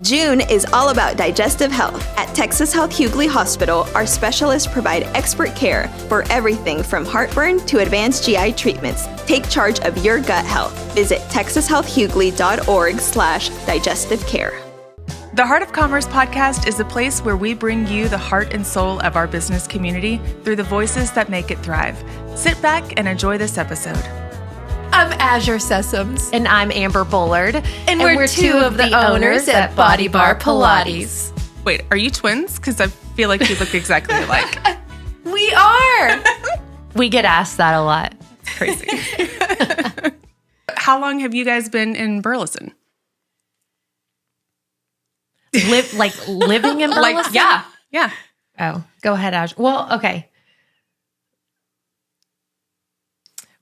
June is all about digestive health. At Texas Health Hughley Hospital, our specialists provide expert care for everything from heartburn to advanced GI treatments. Take charge of your gut health. Visit texashealthhughley.org/digestive care. The Heart of Commerce podcast is a place where we bring you the heart and soul of our business community through the voices that make it thrive. Sit back and enjoy this episode. I'm Azure Sessoms. And I'm Amber Bullard. And we're two of the owners at Body Bar Pilates. Wait, are you twins? Because I feel like you look exactly alike. We are. We get asked that a lot. It's crazy. How long have you guys been in Burleson? Living in Burleson? Yeah. Oh, go ahead, Ash. Well, okay.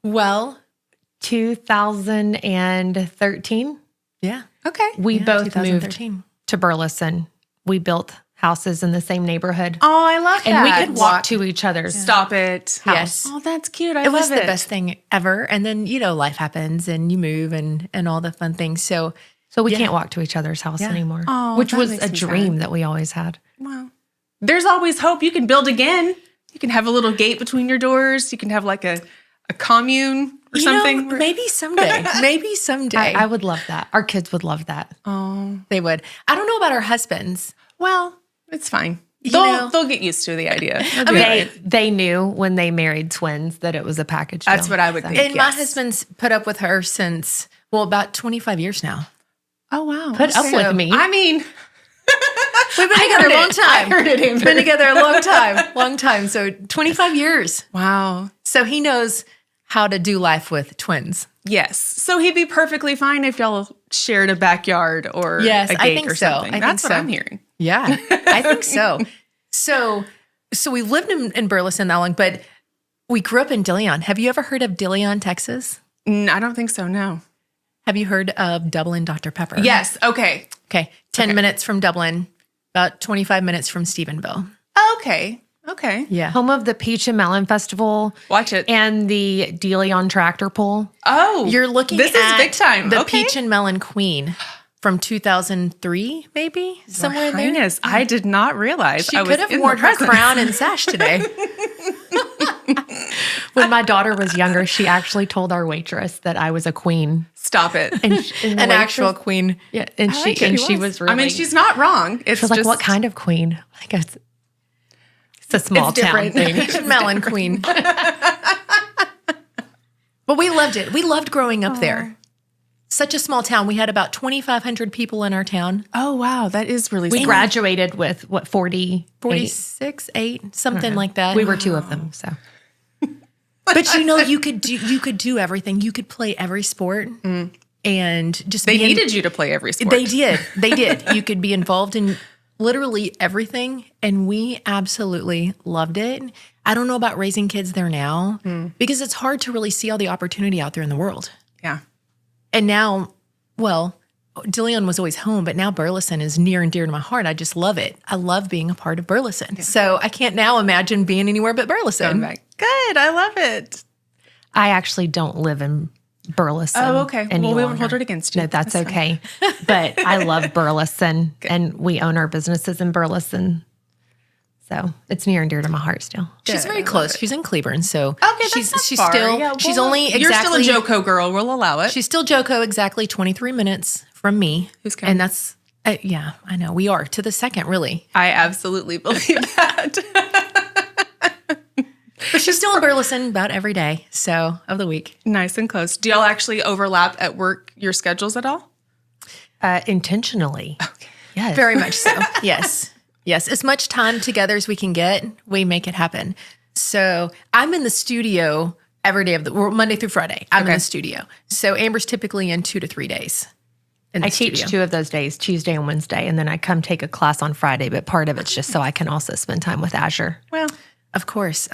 Well, 2013. yeah. Okay. We both moved 2013. to Burleson. We built houses in the same neighborhood. Oh, I love that. And we could walk to each other's Stop it. house. Yes. Oh, that's cute. I It love was the best thing ever. And then, life happens and you move and all the fun things. So So we Yeah. can't walk to each other's house Yeah. anymore, Oh, which that was makes a me dream sad. that we always had. Wow. There's always hope. You can build again. You can have a little gate between your doors. You can have like a commune or something. maybe someday. Maybe someday. I would love that. Our kids would love that. Oh, They would. I don't know about our husbands. well, it's fine. know- They'll get used to the idea. They knew when they married twins that it was a package deal. That's what I would think. And my Yes. husband's put up with her since, about 25 years now. Oh, wow. Put up with me. I mean, We've been together a long time. I heard it, Amber. We've been together a long time. So 25 years. Wow. So he knows how to do life with twins. Yes. So he'd be perfectly fine if y'all shared a backyard or Yes, a gate I think or so. something. I That's think what so. I'm hearing. Yeah, I think so. So we lived in Burleson that long, but we grew up in Dilion. Have you ever heard of Dilion, Texas? I don't think so, no. Have you heard of Dublin Dr. Pepper? Yes. Okay. Okay. 10 minutes from Dublin, about 25 minutes from Stephenville. Okay. Yeah. Home of the Peach and Melon Festival Watch it. and the Deleon Tractor Pull. Oh. You're looking This at is big time. the Okay. Peach and Melon Queen from 2003, maybe? Somewhere in there. Highness, I did not realize She I was could have in worn the her presence. crown and sash today. When my daughter was younger, she actually told our waitress that I was a queen. Stop it. And the An actual waitress- queen. Yeah, and I like it. she was really. I mean, she's not wrong. It's She was like, just "What kind of queen?" Like, it's a small It's town different. thing. Peach and Melon Queen. But we loved it. We loved growing up there. Such a small town. We had about 2,500 people in our town. Oh, wow. That is really We small. graduated with 40, 46, 8, something like that. We were two of them, so But you could do everything. You could play every sport and just They be in- needed you to play every sport. They did. They did. You could be involved in literally everything, and we absolutely loved it. I don't know about raising kids there now because it's hard to really see all the opportunity out there in the world. Yeah. And now, Dilion was always home, but now Burleson is near and dear to my heart. I just love it. I love being a part of Burleson. So I can't now imagine being anywhere but Burleson. Good. I love it. I actually don't live in Burleson. Oh, okay. Any Well, we won't longer. hold it against you. No, that's That's okay. But I love Burleson, and we own our businesses in Burleson. So it's near and dear to my heart still. She's very close. She's in Cleburne, so Okay, she's that's not far. still Yeah, she's well, only exactly You're still a Joco girl. We'll allow it. She's still Joco exactly 23 minutes from me. Who's counting? And that's yeah, I know. We are to the second, really. I absolutely believe that. But she's still in Burleson about every day, of the week. Nice and close. Do y'all actually overlap at work your schedules at all? Intentionally. Okay. Yes. Very much so. Yes. Yes. As much time together as we can get, we make it happen. So I'm in the studio every day Monday through Friday. I'm in the studio. So Amber's typically in 2 to 3 days. I teach 2 of those days, Tuesday and Wednesday, and then I come take a class on Friday, but part of it's just so I can also spend time with Azure. Well, of course.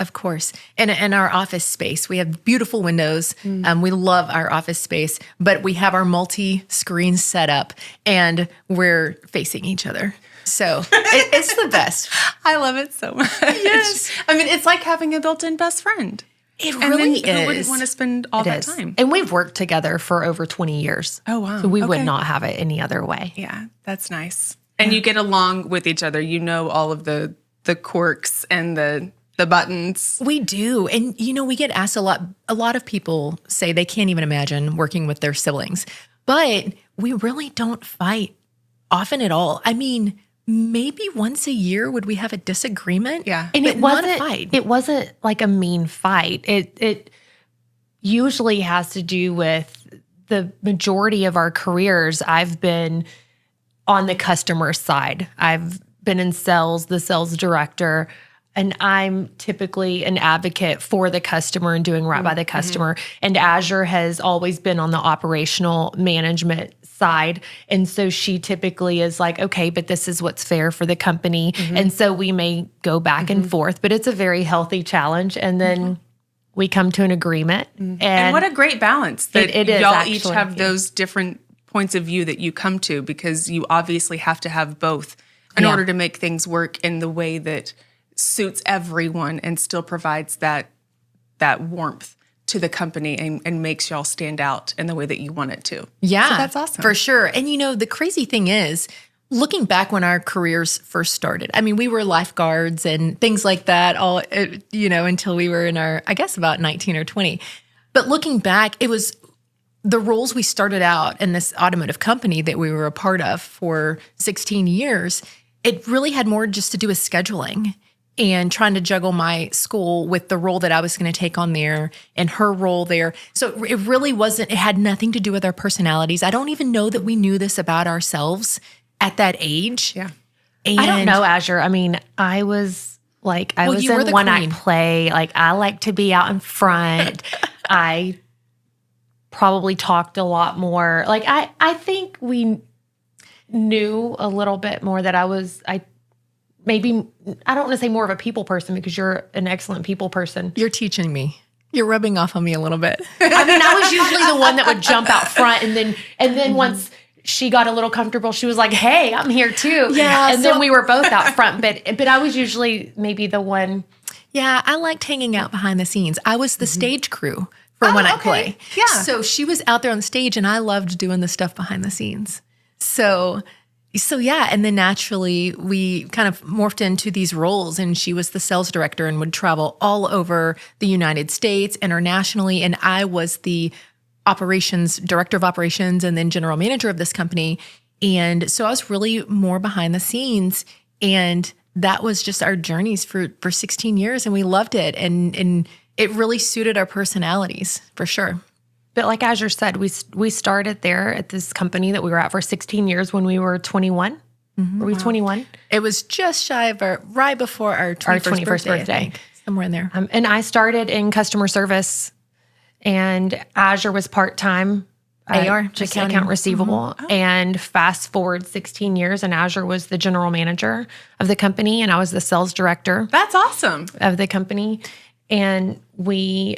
And our office space, we have beautiful windows. We love our office space, but we have our multi-screen setup and we're facing each other. So it's the best. I love it so much. Yes. I mean, it's like having a built-in best friend. It And really then who wouldn't is. want to spend all It that is. time? And we've worked together for over 20 years. Oh, wow. So we would Okay. not have it any other way. Yeah, that's nice. And you get along with each other. You know all of the quirks and the buttons. We do. And, we get asked a lot. A lot of people say they can't even imagine working with their siblings, but we really don't fight often at all. I mean, maybe once a year would we have a disagreement? Yeah. And but it wasn't not a fight. It wasn't like a mean fight. It usually has to do with the majority of our careers. I've been on the customer side. I've been in sales, the sales director, and I'm typically an advocate for the customer and doing right by the customer. And Azure has always been on the operational management side. And so she typically is like, okay, but this is what's fair for the company. And so we may go back and forth, but it's a very healthy challenge. And then we come to an agreement. And what a great balance that it is, y'all actually, each have those different points of view that you come to, because you obviously have to have both in order to make things work in the way that suits everyone and still provides that warmth to the company and makes y'all stand out in the way that you want it to. Yeah. So that's awesome. For sure. And the crazy thing is, looking back when our careers first started, I mean, we were lifeguards and things like that all, until we were in our, I guess, about 19 or 20. But looking back, it was the roles we started out in this automotive company that we were a part of for 16 years. It really had more just to do with scheduling and trying to juggle my school with the role that I was going to take on there and her role there. So it really wasn't, it had nothing to do with our personalities. I don't even know that we knew this about ourselves at that age. Yeah. And I don't know, Azure. I mean, I was like, I was you were in the one queen. act play. Like, I like to be out in front. I probably talked a lot more. Like, I think we knew a little bit more that I don't want to say more of a people person, because you're an excellent people person. You're teaching me. You're rubbing off on me a little bit. I mean, I was usually the one that would jump out front, and then once she got a little comfortable, she was like, "Hey, I'm here too." Yeah, and then we were both out front, but I was usually maybe the one. Yeah, I liked hanging out behind the scenes. I was the stage crew for One Act Play. Yeah. So she was out there on the stage, and I loved doing the stuff behind the scenes. So yeah, and then naturally we kind of morphed into these roles, and she was the sales director and would travel all over the United States, internationally, and I was the director of operations, and then general manager of this company. And so I was really more behind the scenes, and that was just our journeys for 16 years, and we loved it, and it really suited our personalities for sure. But like Azure said, we started there at this company that we were at for 16 years when we were 21. Were we 21? It was just shy of right before our 21st birthday. I think. Somewhere in there. And I started in customer service, and Azure was part-time. AR, just accounting. account receivable. And fast forward 16 years, and Azure was the general manager of the company, and I was the sales director That's awesome. of the company. And we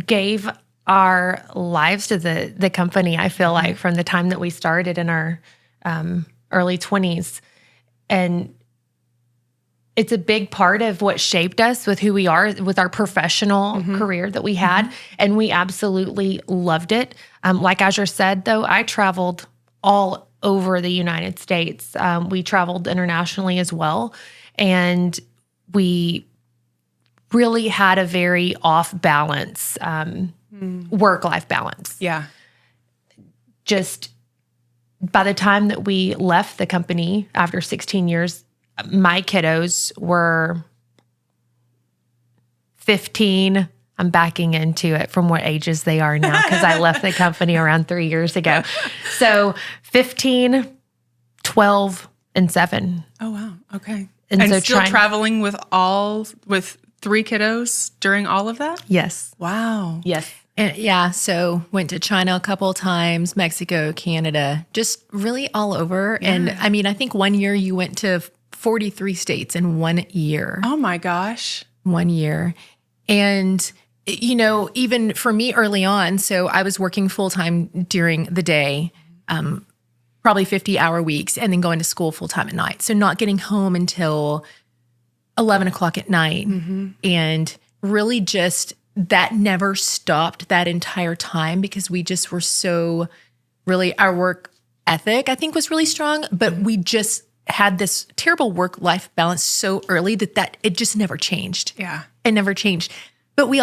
gave our lives to the company, I feel like, from the time that we started in our early 20s. And it's a big part of what shaped us with who we are, with our professional career that we had. And we absolutely loved it. Like Azure said, though, I traveled all over the United States. We traveled internationally as well. And we really had a very off balance, work-life balance. Yeah. Just by the time that we left the company after 16 years, my kiddos were 15. I'm backing into it from what ages they are now, because I left the company around 3 years ago. So 15, 12, and 7. Oh, wow. Okay. And so still traveling with 3 kiddos during all of that? Yes. Wow. Yes. And yeah, so went to China a couple of times, Mexico, Canada, just really all over. Yeah. And I mean, I think one year you went to 43 states in 1 year. Oh my gosh. 1 year. And, even for me early on, so I was working full-time during the day, probably 50-hour weeks, and then going to school full-time at night. So not getting home until 11 o'clock at night. And really just that never stopped that entire time, because we just were so really, our work ethic, I think, was really strong, but we just had this terrible work-life balance so early that it just never changed. Yeah. It never changed. But we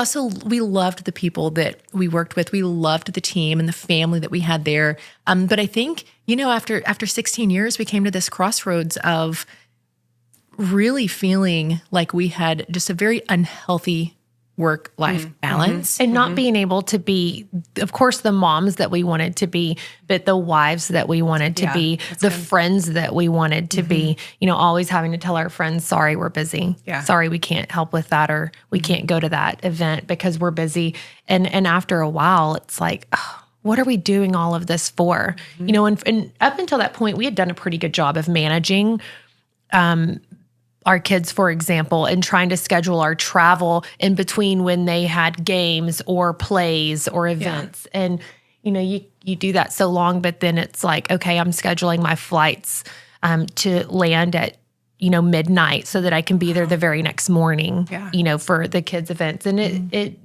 loved the people that we worked with. We loved the team and the family that we had there. But I think, after 16 years, we came to this crossroads of really feeling like we had just a very unhealthy work-life balance. And not being able to be, of course, the moms that we wanted to be, but the wives that we wanted to be, the friends that we wanted to be, always having to tell our friends, sorry, we're busy. Yeah. Sorry, we can't help with that, or we can't go to that event because we're busy. And after a while, it's like, oh, what are we doing all of this for? And up until that point, we had done a pretty good job of managing our kids, for example, and trying to schedule our travel in between when they had games or plays or events. Yeah. And, you do that so long, but then it's like, okay, I'm scheduling my flights to land at, midnight so that I can be there the very next morning, for the kids' events. And it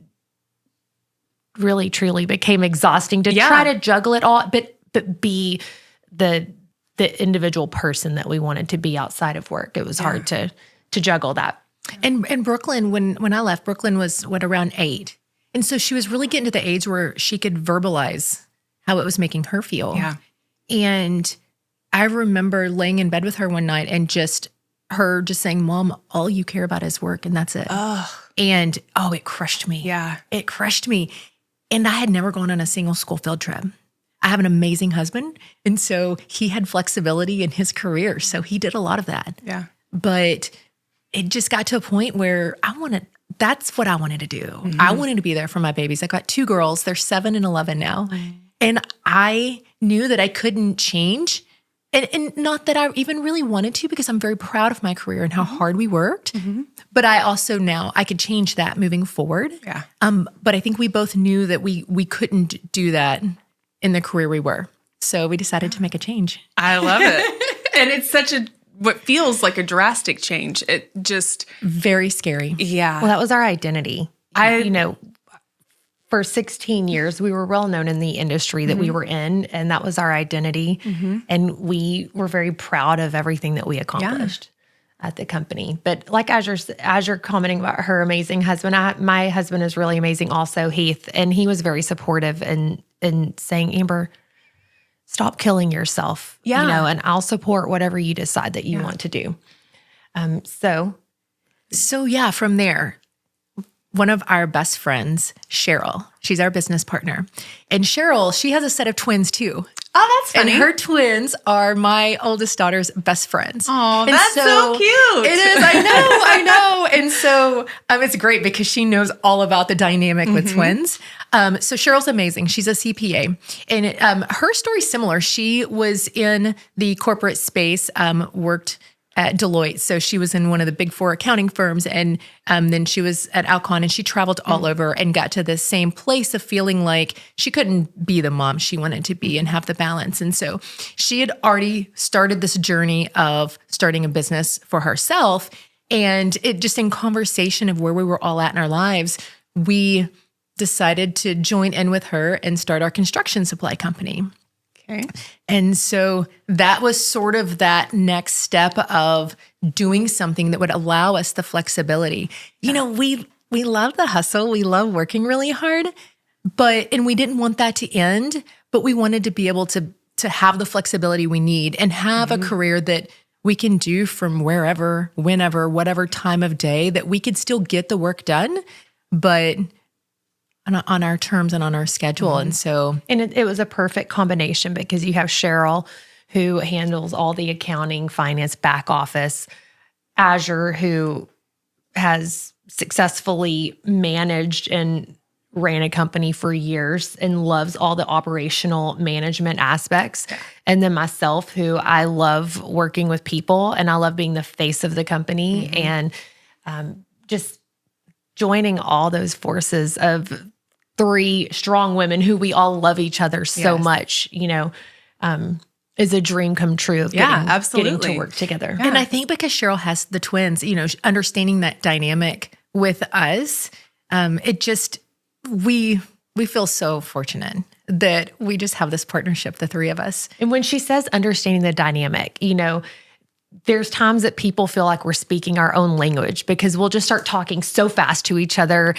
really, truly became exhausting to try to juggle it all, but be the individual person that we wanted to be outside of work. It was hard to juggle that. And Brooklyn, when I left, Brooklyn was around 8. And so she was really getting to the age where she could verbalize how it was making her feel. Yeah. And I remember laying in bed with her one night and her saying, Mom, all you care about is work, and that's it. And it crushed me. Yeah. It crushed me. And I had never gone on a single school field trip. I have an amazing husband, and so he had flexibility in his career, so he did a lot of that. Yeah. But it just got to a point where that's what I wanted to do. I wanted to be there for my babies. I got 2 girls. They're 7 and 11 now. And I knew that I couldn't change. And not that I even really wanted to, because I'm very proud of my career and how hard we worked. But I also now I could change that moving forward. Yeah. But I think we both knew that we couldn't do that in the career we were. So we decided to make a change. I love it. And it's what feels like a drastic change. It just. Very scary. Yeah. Well, that was our identity. For 16 years, we were well known in the industry that we were in, and that was our identity. And we were very proud of everything that we accomplished at the company. But like as you're commenting about her amazing husband, my husband is really amazing also, Heath, and he was very supportive and saying, Amber, stop killing yourself, and I'll support whatever you decide that you want to do. So from there, one of our best friends, Cheryl, she's our business partner. And Cheryl, she has a set of twins too. Oh, that's funny. And her twins are my oldest daughter's best friends. Oh, that's so cute. It is. I know. And so it's great because she knows all about the dynamic with twins. So Cheryl's amazing. She's a CPA. And her story's similar. She was in the corporate space, worked at Deloitte. So she was in one of the big 4 accounting firms. And then she was at Alcon, and she traveled all over and got to the same place of feeling like she couldn't be the mom she wanted to be and have the balance. And so she had already started this journey of starting a business for herself. And it just, in conversation of where we were all at in our lives, we decided to join in with her and start our construction supply company. Okay. And so that was sort of that next step of doing something that would allow us the flexibility. We love the hustle. We love working really hard, and we didn't want that to end, but we wanted to be able to have the flexibility we need and have a career that we can do from wherever, whenever, whatever time of day, that we could still get the work done, but on our terms and on our schedule. And so. And it was a perfect combination because you have Cheryl, who handles all the accounting, finance, back office, Azure, who has successfully managed and ran a company for years and loves all the operational management aspects. Yeah. And then myself, who I love working with people and I love being the face of the company and just joining all those forces of 3 strong women who we all love each other so much, is a dream come true of getting to work together. Yeah. And I think because Cheryl has the twins, understanding that dynamic with us, it just, we feel so fortunate that we just have this partnership, the three of us. And when she says understanding the dynamic, there's times that people feel like we're speaking our own language because we'll just start talking so fast to each other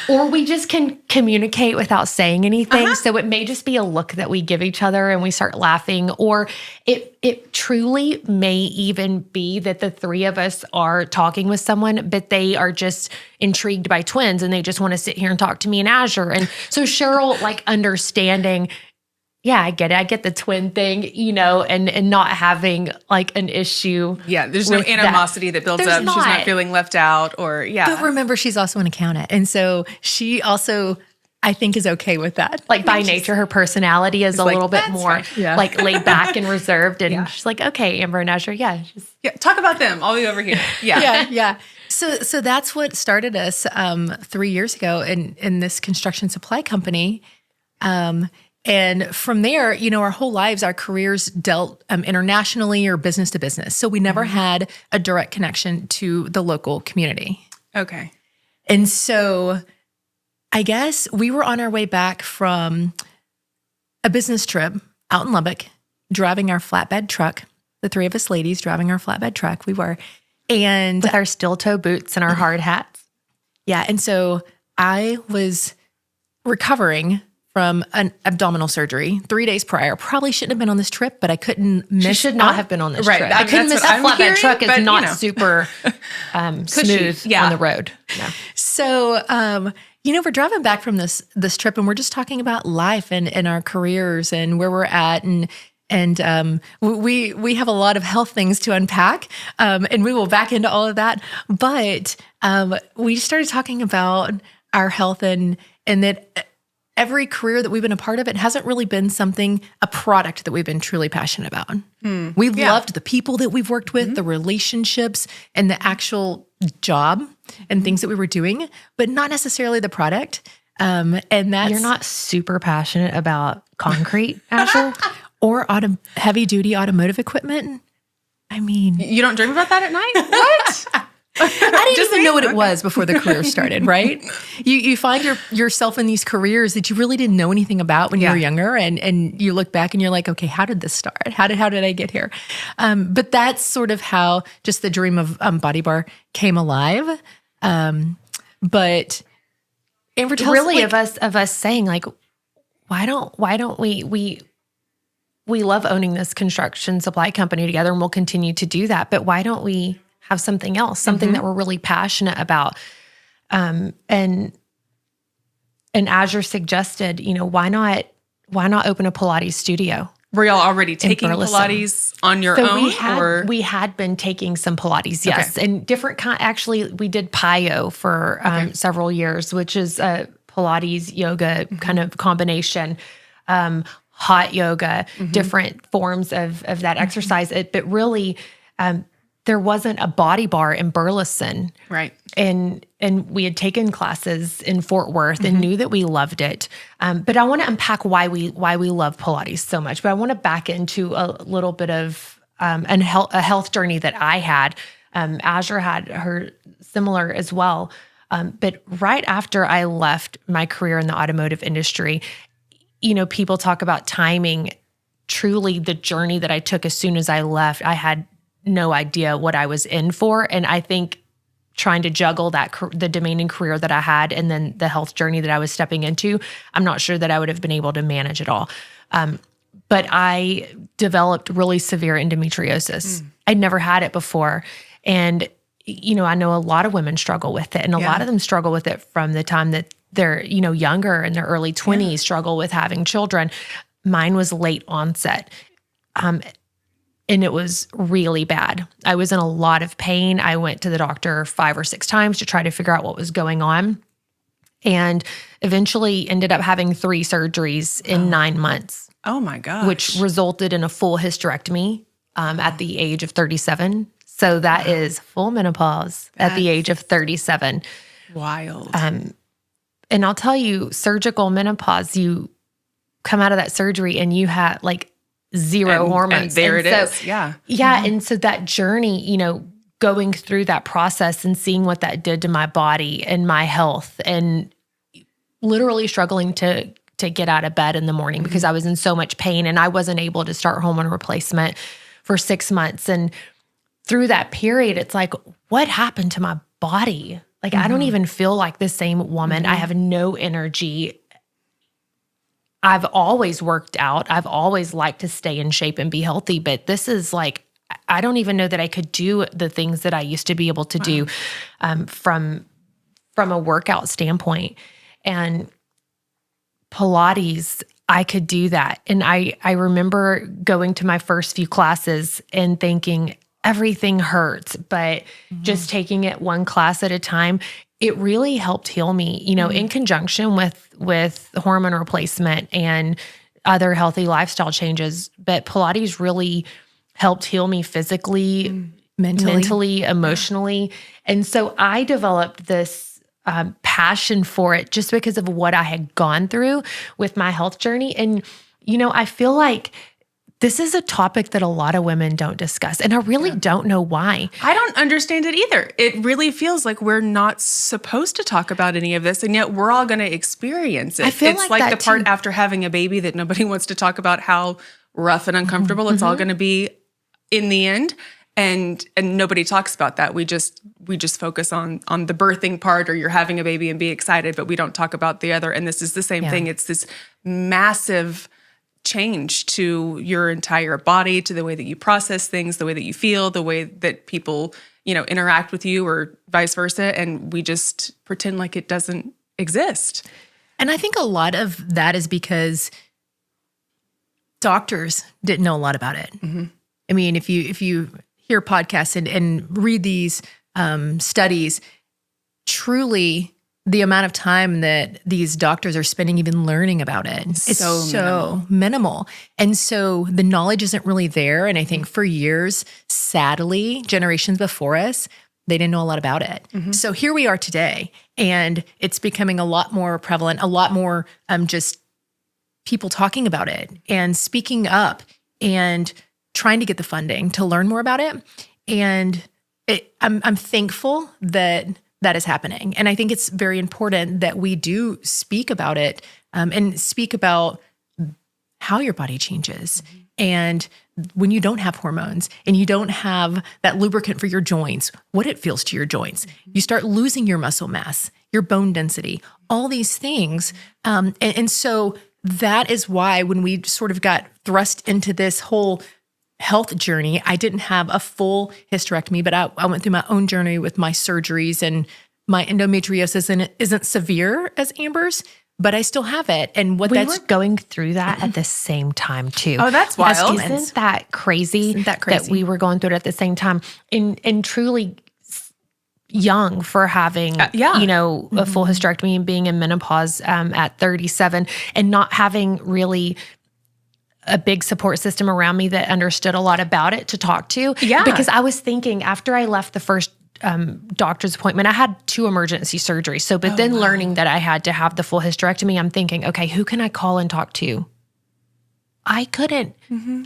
or we just can communicate without saying anything. So it may just be a look that we give each other and we start laughing, or it truly may even be that the three of us are talking with someone, but they are just intrigued by twins and they just want to sit here and talk to me in Azure. And so Cheryl, understanding, yeah, I get it. I get the twin thing, and not having an issue. Yeah, there's no animosity that builds up. She's not feeling left out or, But remember, she's also an accountant. And so she also, I think, is okay with that. By nature, her personality is a little bit more laid back and reserved. And she's like, okay, Amber and Azure, talk about them. I'll be over here. Yeah. So that's what started us 3 years ago in this construction supply company. And from there, our whole lives, our careers dealt internationally or business to business. So we never had a direct connection to the local community. Okay. And so I guess we were on our way back from a business trip out in Lubbock, driving our flatbed truck, the three of us ladies driving our flatbed truck. We were. And with our steel toe boots and our hard hats. Yeah. And so I was recovering from an abdominal surgery 3 days prior. Probably shouldn't have been on this trip, but I couldn't miss. She should not have been on this trip. I couldn't miss. That flatbed truck is not super smooth on the road. Yeah. So, we're driving back from this trip, and we're just talking about life and our careers and where we're at, and we have a lot of health things to unpack, and we will back into all of that. But we started talking about our health and that. Every career that we've been a part of, it hasn't really been a product that we've been truly passionate about. We've loved the people that we've worked with, the relationships, and the actual job and things that we were doing, but not necessarily the product. And that's... You're not super passionate about concrete, Azure? Or heavy duty automotive equipment. I mean... You don't dream about that at night? What? I didn't even know what it was before the career started, right? You find yourself in these careers that you really didn't know anything about when you were younger, and you look back and you're like, okay, how did this start? How did I get here? But that's sort of how just the dream of Body Bar came alive. But Amber tells really of us saying why don't we love owning this construction supply company together, and we'll continue to do that. But why don't we have something else, something that we're really passionate about? And Azure suggested, why not open a Pilates studio? Were y'all already taking Pilates on your own? We had been taking some Pilates, yes. Okay. And different actually, we did PiYo for several years, which is a Pilates yoga kind of combination, hot yoga, different forms of that exercise. But really, there wasn't a Body Bar in Burleson. Right. And we had taken classes in Fort Worth and knew that we loved it. But I want to unpack why we love Pilates so much. But I want to back into a little bit of a health journey that I had. Azure had her similar as well. But right after I left my career in the automotive industry, people talk about timing. Truly, the journey that I took as soon as I left, I had no idea what I was in for. And I think trying to juggle the demanding career that I had and then the health journey that I was stepping into, I'm not sure that I would have been able to manage it all. But I developed really severe endometriosis. I'd never had it before. And, I know a lot of women struggle with it, and a lot of them struggle with it from the time that they're, younger, in their early 20s, struggle with having children. Mine was late onset. And it was really bad. I was in a lot of pain. I went to the doctor 5 or 6 times to try to figure out what was going on, and eventually ended up having 3 surgeries in 9 months. Oh my gosh. Which resulted in a full hysterectomy at the age of 37. So that is full menopause at the age of 37. Wild. And I'll tell you, surgical menopause, you come out of that surgery and you have zero hormones. And there it is. Yeah. Yeah. And so that journey, going through that process and seeing what that did to my body and my health, and literally struggling to to get out of bed in the morning because I was in so much pain and I wasn't able to start hormone replacement for 6 months. And through that period, it's like, what happened to my body? Like, I don't even feel like the same woman. I have no energy. I've always worked out. I've always liked to stay in shape and be healthy, but this is like, I don't even know that I could do the things that I used to be able to do from a workout standpoint. And Pilates, I could do that. And I remember going to my first few classes and thinking everything hurts, but just taking it one class at a time, it really helped heal me, you know, in conjunction with hormone replacement and other healthy lifestyle changes. But Pilates really helped heal me physically, mentally, emotionally. And so I developed this passion for it just because of what I had gone through with my health journey. And, you know, I feel like this is a topic that a lot of women don't discuss. And I really don't know why. I don't understand it either. It really feels like we're not supposed to talk about any of this, and yet we're all going to experience it. I feel it's like like that the part too. after having a baby that nobody wants to talk about how rough and uncomfortable it's all going to be in the end. And nobody talks about that. We just focus on the birthing part, or you're having a baby and be excited, but we don't talk about the other. And this is the same thing. It's this massive change to your entire body, to the way that you process things, the way that you feel, the way that people, you know, interact with you, or vice versa. And we just pretend like it doesn't exist. And I think a lot of that is because doctors didn't know a lot about it. I mean, if you hear podcasts and read these studies, truly the amount of time that these doctors are spending even learning about it is so minimal. And so the knowledge isn't really there. And I think for years, sadly, generations before us, they didn't know a lot about it. So here we are today, and it's becoming a lot more prevalent, a lot more just people talking about it and speaking up and trying to get the funding to learn more about it. And I'm thankful that that is happening. And I think it's very important that we do speak about it and speak about how your body changes. And when you don't have hormones and you don't have that lubricant for your joints, what it feels to your joints, you start losing your muscle mass, your bone density, all these things. And so that is why when we sort of got thrust into this whole health journey, I didn't have a full hysterectomy, but I went through my own journey with my surgeries, and my endometriosis isn't severe as Amber's, but I still have it. And what We that's were going through that at the same time too. Oh, that's wild. Isn't that crazy? Isn't that crazy? That we were going through it at the same time, and truly young for having, you know, a full hysterectomy and being in menopause at 37, and not having really a big support system around me that understood a lot about it to talk to. Yeah. Because I was thinking after I left the first doctor's appointment, I had 2 emergency surgeries. So, but then learning that I had to have the full hysterectomy, I'm thinking, okay, who can I call and talk to? I couldn't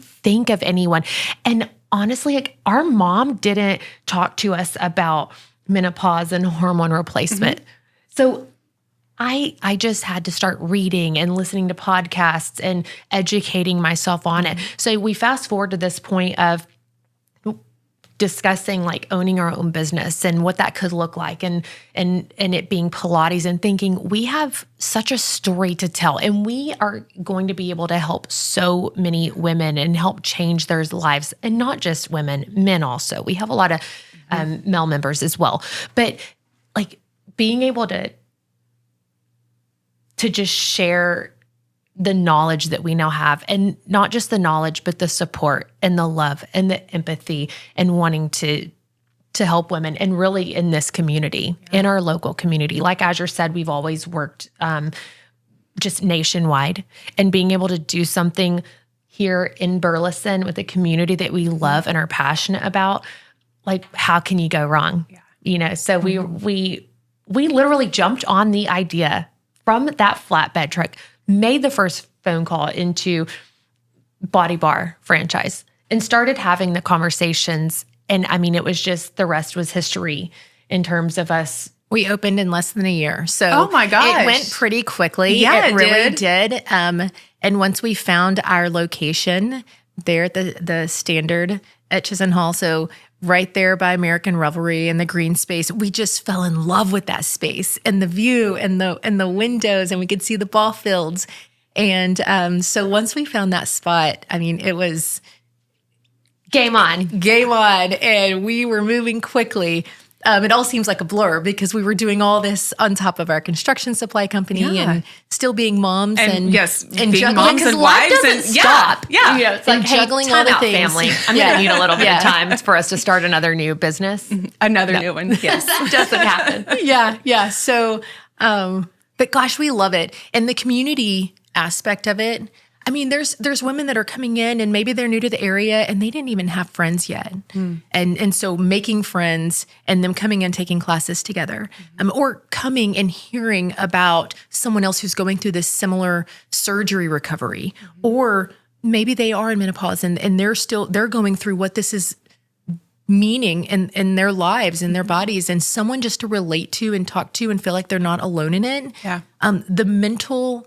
think of anyone. And honestly, like, our mom didn't talk to us about menopause and hormone replacement. So I just had to start reading and listening to podcasts and educating myself on it. So we fast forward to this point of discussing like owning our own business and what that could look like, and it being Pilates, and thinking we have such a story to tell, and we are going to be able to help so many women and help change their lives, and not just women, men also. We have a lot of male members as well, but like being able to just share the knowledge that we now have, and not just the knowledge, but the support and the love and the empathy and wanting to help women, and really in this community, in our local community. Like Azure said, we've always worked just nationwide, and being able to do something here in Burleson with a community that we love and are passionate about, like, how can you go wrong? You know, so we literally jumped on the idea from that flatbed truck, made the first phone call into Body Bar franchise, and started having the conversations. And I mean, it was just, the rest was history in terms of us We opened in less than a year. So Oh my gosh. it went pretty quickly. Yeah, it really did. did. And once we found our location there at the Standard at Chisenhall, so right there by American Revelry and the green space, we just fell in love with that space and the view and the windows, and we could see the ball fields. And so once we found that spot, I mean, it was Game on. game on, and we were moving quickly. It all seems like a blur because we were doing all this on top of our construction supply company Yeah. and still being moms and yes, and being juggling, moms 'cause and life wives doesn't and stop. yeah. You know, it's like Hey, juggling all time the out, things. family. I'm going to need a little bit of time for us to start another new business. Another new one. Yes. Doesn't happen. yeah. So, but gosh, we love it. And the community aspect of it. I mean, there's women that are coming in and maybe they're new to the area and they didn't even have friends yet. And so making friends and them coming in, taking classes together, or coming and hearing about someone else who's going through this similar surgery recovery, or maybe they are in menopause and they're going through what this is meaning in their lives, in their bodies, and someone just to relate to and talk to and feel like they're not alone in it. Yeah. The mental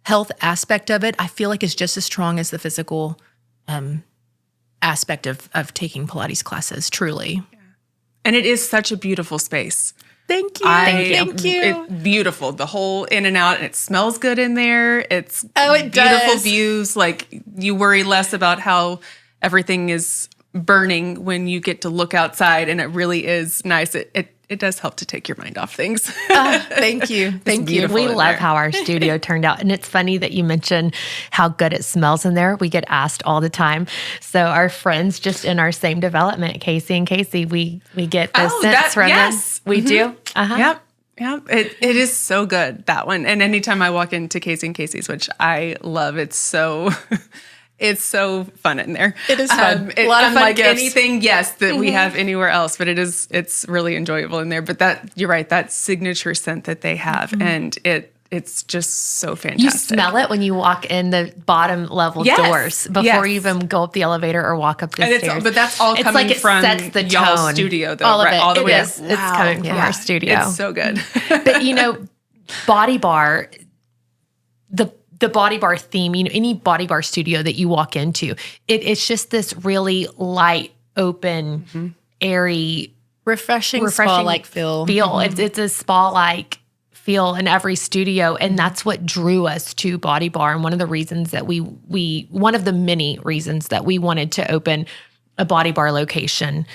health aspect of it, I feel like is just as strong as the physical aspect of taking Pilates classes, truly. And it is such a beautiful space. Thank you. Thank you. It's beautiful. The whole in and out, and it smells good in there. It's it beautiful does. views. Like you worry less about how everything is burning when you get to look outside, and it really is nice. It does help to take your mind off things. Thank you. Thank you. beautiful. We in love there. how our studio turned out. And it's funny that you mentioned how good it smells in there. We get asked all the time. So our friends just in our same development, Casey and Casey, we get the scents from yes. them. We do. Uh-huh. Yep. It is so good, that one. And anytime I walk into Casey and Casey's, which I love, it's so it's so fun in there. It is fun. A lot of fun unlike gifts. anything, yes, that we have anywhere else, but it's really enjoyable in there. But you're right, that signature scent that they have, and it's just so fantastic. You smell it when you walk in the bottom level Yes. doors before Yes. you even go up the elevator or walk up the And stairs. but that's all It's coming like it from sets the y'all's tone. studio, though, All of right? it. All the It way is. up. It's coming from our studio. It's so good. But Body Bar, the Body Bar theme, any Body Bar studio that you walk into, it's just this really light, open, airy, Refreshing spa-like feel. It's a spa-like feel in every studio, and that's what drew us to Body Bar. And one of the reasons that one of the many reasons that we wanted to open a Body Bar location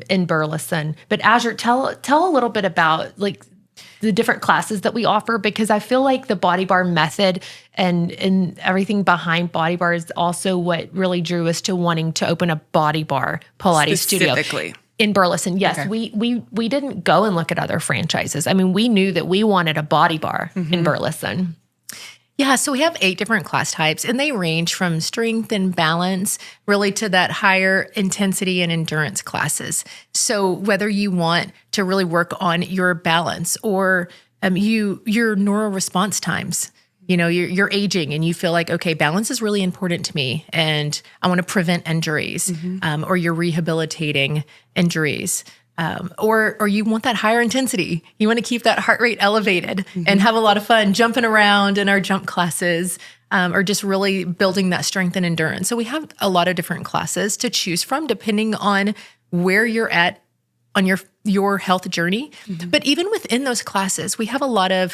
in Burleson. But Azure, tell a little bit about the different classes that we offer, because I feel like the Body Bar method and everything behind Body Bar is also what really drew us to wanting to open a Body Bar Pilates studio. Specifically. In Burleson, yes. Okay. We didn't go and look at other franchises. I mean, we knew that we wanted a Body Bar in Burleson. Yeah, so we have 8 different class types, and they range from strength and balance really to that higher intensity and endurance classes. So whether you want to really work on your balance or your neural response times, you're aging and you feel like, okay, balance is really important to me and I want to prevent injuries, or you're rehabilitating injuries. Or you want that higher intensity. You want to keep that heart rate elevated and have a lot of fun jumping around in our jump classes, or just really building that strength and endurance. So we have a lot of different classes to choose from depending on where you're at on your health journey. But even within those classes, we have a lot of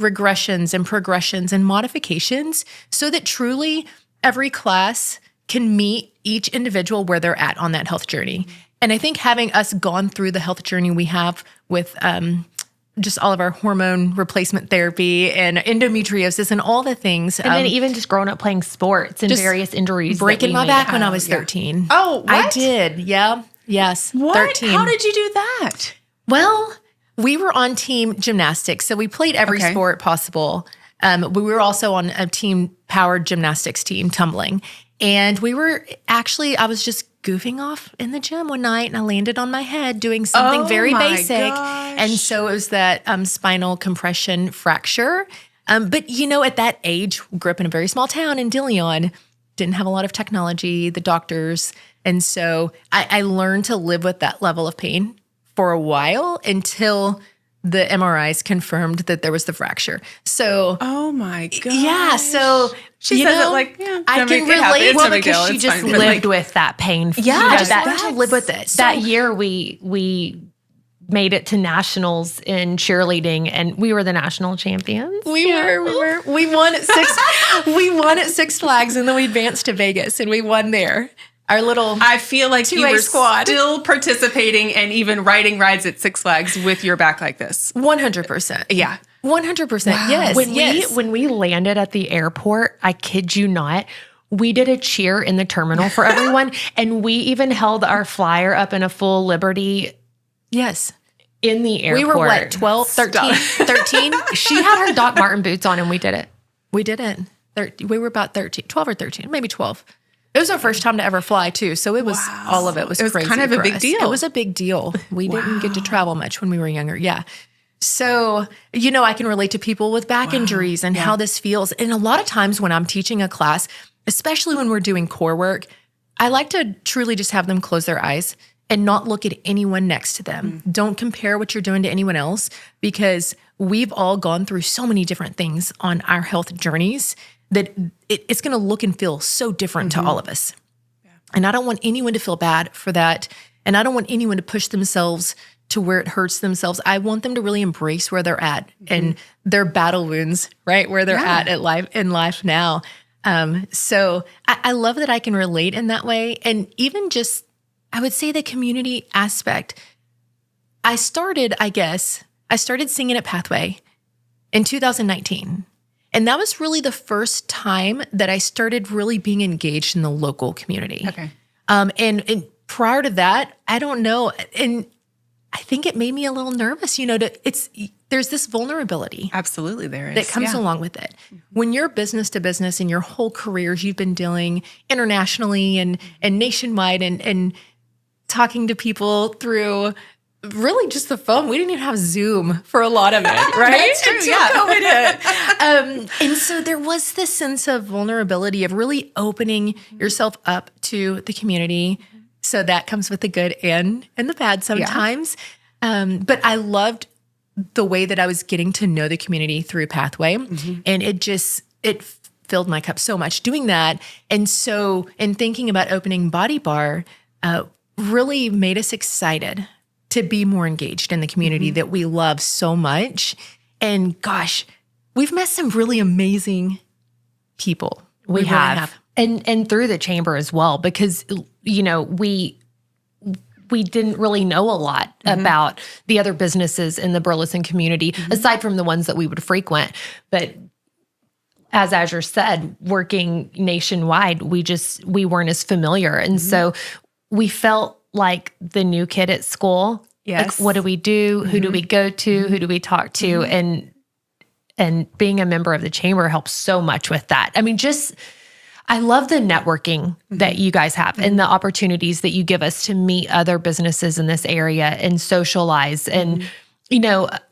regressions and progressions and modifications so that truly every class can meet each individual where they're at on that health journey. And I think having us gone through the health journey we have with just all of our hormone replacement therapy and endometriosis and all the things. And then even just growing up playing sports and just various injuries. breaking that my we back may when I have. was 13. Oh, I what? did. Yeah. Yes. What? 13. How did you do that? Well, we were on team gymnastics, so we played every Okay. sport possible. We were also on a team-powered gymnastics team, tumbling. And I was just goofing off in the gym one night, and I landed on my head doing something Oh very my basic. gosh. And so it was that spinal compression fracture. But, at that age, grew up in a very small town in Dilion, didn't have a lot of technology, the doctors. And so I learned to live with that level of pain for a while until the MRIs confirmed that there was the fracture. So, Oh my god. yeah. So she you says know, it like, yeah, I no, can it happens. relate. It's Well, no big because deal. she It's just fine. But, lived like, with that pain. Yeah, just just learn to live with it. that year we made it to nationals in cheerleading, and we were the national champions. We won at Six Flags, and then we advanced to Vegas, and we won there. Our little I feel like you 2A were squad. still participating and even riding rides at Six Flags with your back like this. 100%. Yeah. 100%. Yes. When we landed at the airport, I kid you not, we did a cheer in the terminal for everyone, and we even held our flyer up in a full Liberty Yes. in the airport. We were what, 12, 13? 13? She had her Doc Martin boots on, and we did it. We didn't. We were about 13, 12 or 13, maybe 12. It was our first time to ever fly too. So it was, all of it was crazy. kind of a for big us. deal. It was a big deal. We didn't get to travel much when we were younger. Yeah. So, I can relate to people with back injuries and how this feels. And a lot of times when I'm teaching a class, especially when we're doing core work, I like to truly just have them close their eyes and not look at anyone next to them. Don't compare what you're doing to anyone else, because we've all gone through so many different things on our health journeys that it's going to look and feel so different to all of us. And I don't want anyone to feel bad for that. And I don't want anyone to push themselves to where it hurts themselves. I want them to really embrace where they're at and their battle wounds, right? Where they're at in life now. So I love that I can relate in that way. And even just, I would say the community aspect. I started singing at Pathway in 2019. And that was really the first time that I started really being engaged in the local community. Okay. And prior to that, I don't know. And I think it made me a little nervous, there's this vulnerability Absolutely there is. that comes along with it. When you're business to business and your whole careers you've been dealing internationally and nationwide and talking to people through really just the phone. We didn't even have Zoom for a lot of it, right? That's true, Until yeah. COVID hit. And so there was this sense of vulnerability of really opening yourself up to the community. So that comes with the good and the bad sometimes. But I loved the way that I was getting to know the community through Pathway. And it filled my cup so much doing that. And so in thinking about opening Body Bar, really made us excited to be more engaged in the community that we love so much. And gosh, we've met some really amazing people. We really have. And through the chamber as well, because, we didn't really know a lot about the other businesses in the Burleson community, aside from the ones that we would frequent. But as Azure said, working nationwide, we weren't as familiar. And so we felt like the new kid at school. Yes. Like, what do we do? Who do we go to? Who do we talk to? And being a member of the chamber helps so much with that. I mean, I love the networking that you guys have and the opportunities that you give us to meet other businesses in this area and socialize. And,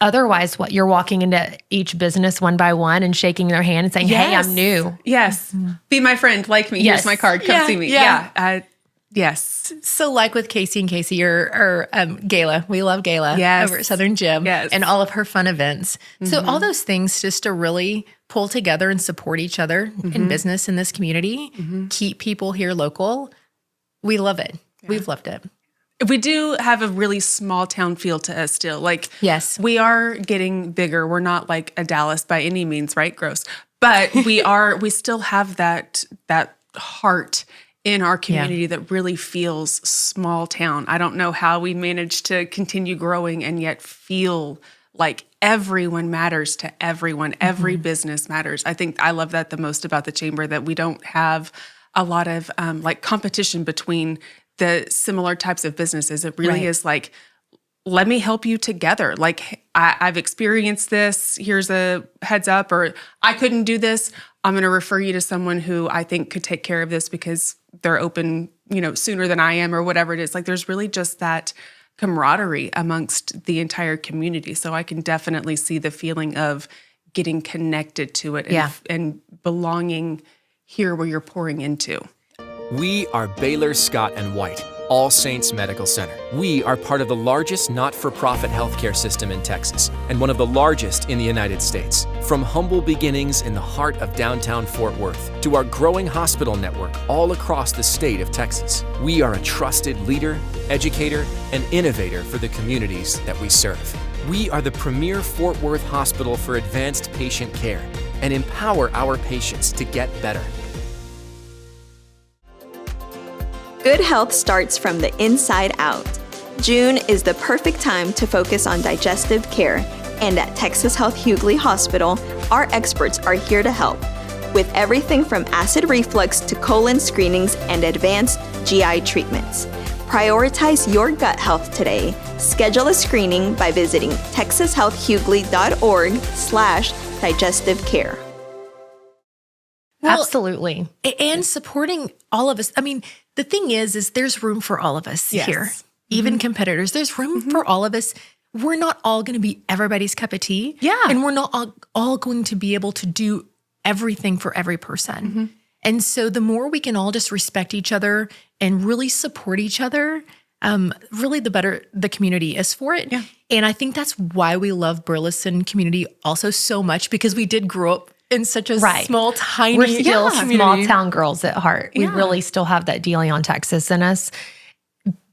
otherwise what you're walking into each business one by one and shaking their hand and saying, hey, I'm new. Yes. Be my friend. Like me. Yes. Here's my card. Come Yeah, see me. yeah. Yes. So like with Casey and Casey or Gayla, we love Gayla Yes. over at Southern Gym and all of her fun events. So all those things just to really pull together and support each other in business in this community, keep people here local. We love it. We've loved it. We do have a really small town feel to us still. Like, Yes. we are getting bigger. We're not like a Dallas by any means, right? Gross. But we still have that heart in our community that really feels small town. I don't know how we managed to continue growing and yet feel like everyone matters to everyone. Every business matters. I think I love that the most about the chamber, that we don't have a lot of like competition between the similar types of businesses. It really is like, let me help you together. Like, I've experienced this. Here's a heads up, or I couldn't do this. I'm going to refer you to someone who I think could take care of this because they're open, sooner than I am, or whatever it is. Like, there's really just that camaraderie amongst the entire community. So I can definitely see the feeling of getting connected to it and belonging here where you're pouring into. We are Baylor Scott and White, All Saints Medical Center. We are part of the largest not-for-profit healthcare system in Texas and one of the largest in the United States. From humble beginnings in the heart of downtown Fort Worth to our growing hospital network all across the state of Texas, we are a trusted leader, educator, and innovator for the communities that we serve. We are the premier Fort Worth hospital for advanced patient care and empower our patients to get better. Good health starts from the inside out. June is the perfect time to focus on digestive care, and at Texas Health Hughley Hospital, our experts are here to help with everything from acid reflux to colon screenings and advanced GI treatments. Prioritize your gut health today. Schedule a screening by visiting texashealthhughley.org/digestive care. Well, Absolutely. And supporting all of us. I mean, the thing is there's room for all of us here, even competitors. There's room for all of us. We're not all going to be everybody's cup of tea. Yeah. And we're not all going to be able to do everything for every person. And so the more we can all just respect each other and really support each other, really the better the community is for it. Yeah. And I think that's why we love Burleson community also so much, because we did grow up in such a small, tiny We're still community. small town girls at heart. We Yeah. really still have that De Leon, Texas in us,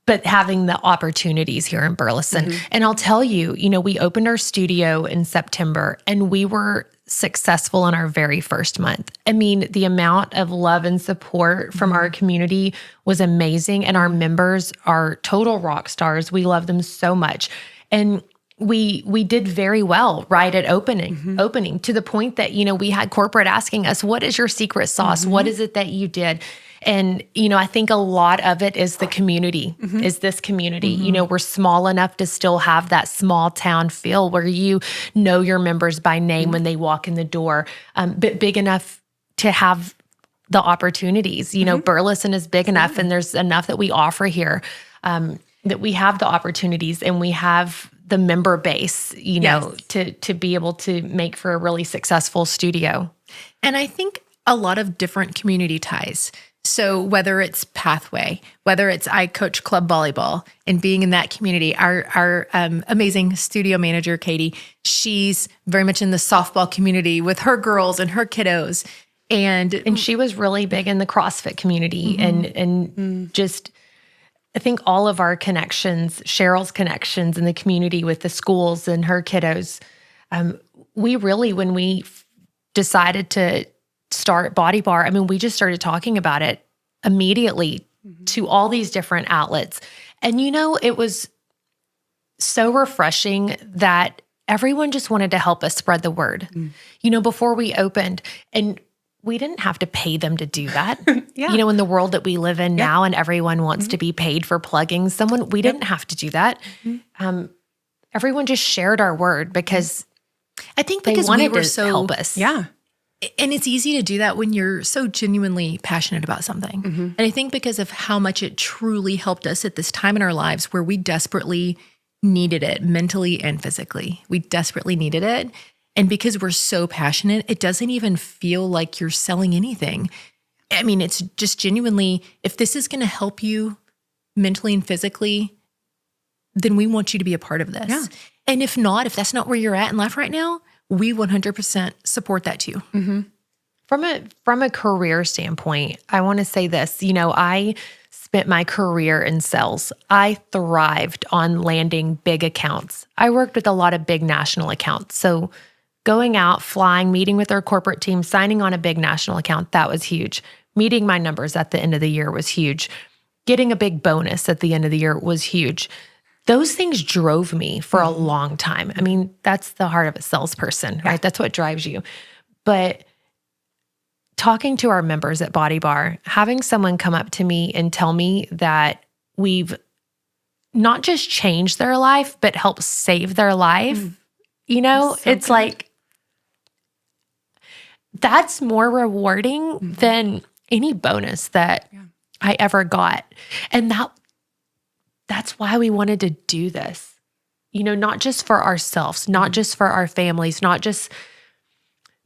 but having the opportunities here in Burleson. And I'll tell you, we opened our studio in September and we were successful in our very first month. I mean, the amount of love and support from our community was amazing. And our members are total rock stars. We love them so much. And we did very well right at opening to the point that, we had corporate asking us, what is your secret sauce? What is it that you did? And, I think a lot of it is the community, is this community. We're small enough to still have that small town feel where you know your members by name when they walk in the door, but big enough to have the opportunities. Burleson is big enough and there's enough that we offer here that we have the opportunities and we have the member base, to be able to make for a really successful studio. And I think a lot of different community ties. So whether it's Pathway, whether it's I coach club volleyball and being in that community, our amazing studio manager, Katie, she's very much in the softball community with her girls and her kiddos. And she was really big in the CrossFit community and just, I think all of our connections, Cheryl's connections in the community with the schools and her kiddos, we really, when we decided to start Body Bar, we just started talking about it immediately to all these different outlets. And, it was so refreshing that everyone just wanted to help us spread the word, before we opened. And we didn't have to pay them to do that. In the world that we live in now and everyone wants to be paid for plugging someone, we didn't have to do that. Everyone just shared our word because I think they because wanted we were to so help us. Yeah. And it's easy to do that when you're so genuinely passionate about something. And I think because of how much it truly helped us at this time in our lives where we desperately needed it mentally and physically. We desperately needed it. And because we're so passionate, it doesn't even feel like you're selling anything. It's just genuinely, if this is going to help you mentally and physically, then we want you to be a part of this. Yeah. And if not, if that's not where you're at in life right now, we 100% support that too. From a career standpoint, I want to say this. I spent my career in sales. I thrived on landing big accounts. I worked with a lot of big national accounts. So going out, flying, meeting with our corporate team, signing on a big national account, that was huge. Meeting my numbers at the end of the year was huge. Getting a big bonus at the end of the year was huge. Those things drove me for a long time. That's the heart of a salesperson, right? That's what drives you. But talking to our members at Body Bar, having someone come up to me and tell me that we've not just changed their life, but helped save their life, it's like, that's more rewarding than any bonus that I ever got. And that's why we wanted to do this, not just for ourselves, not just for our families, not just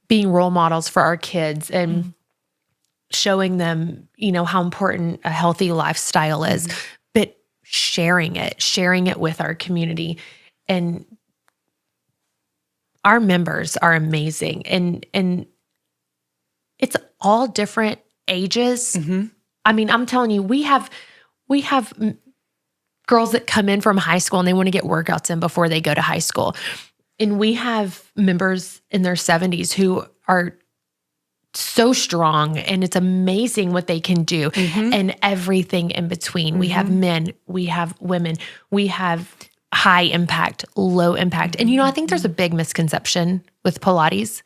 being role models for our kids and showing them, how important a healthy lifestyle is, but sharing it with our community. And our members are amazing. And it's all different ages. I mean, I'm telling you, we have girls that come in from high school and they want to get workouts in before they go to high school. And we have members in their 70s who are so strong, and it's amazing what they can do, and everything in between. We have men, we have women, we have high impact, low impact. And I think there's a big misconception with Pilates.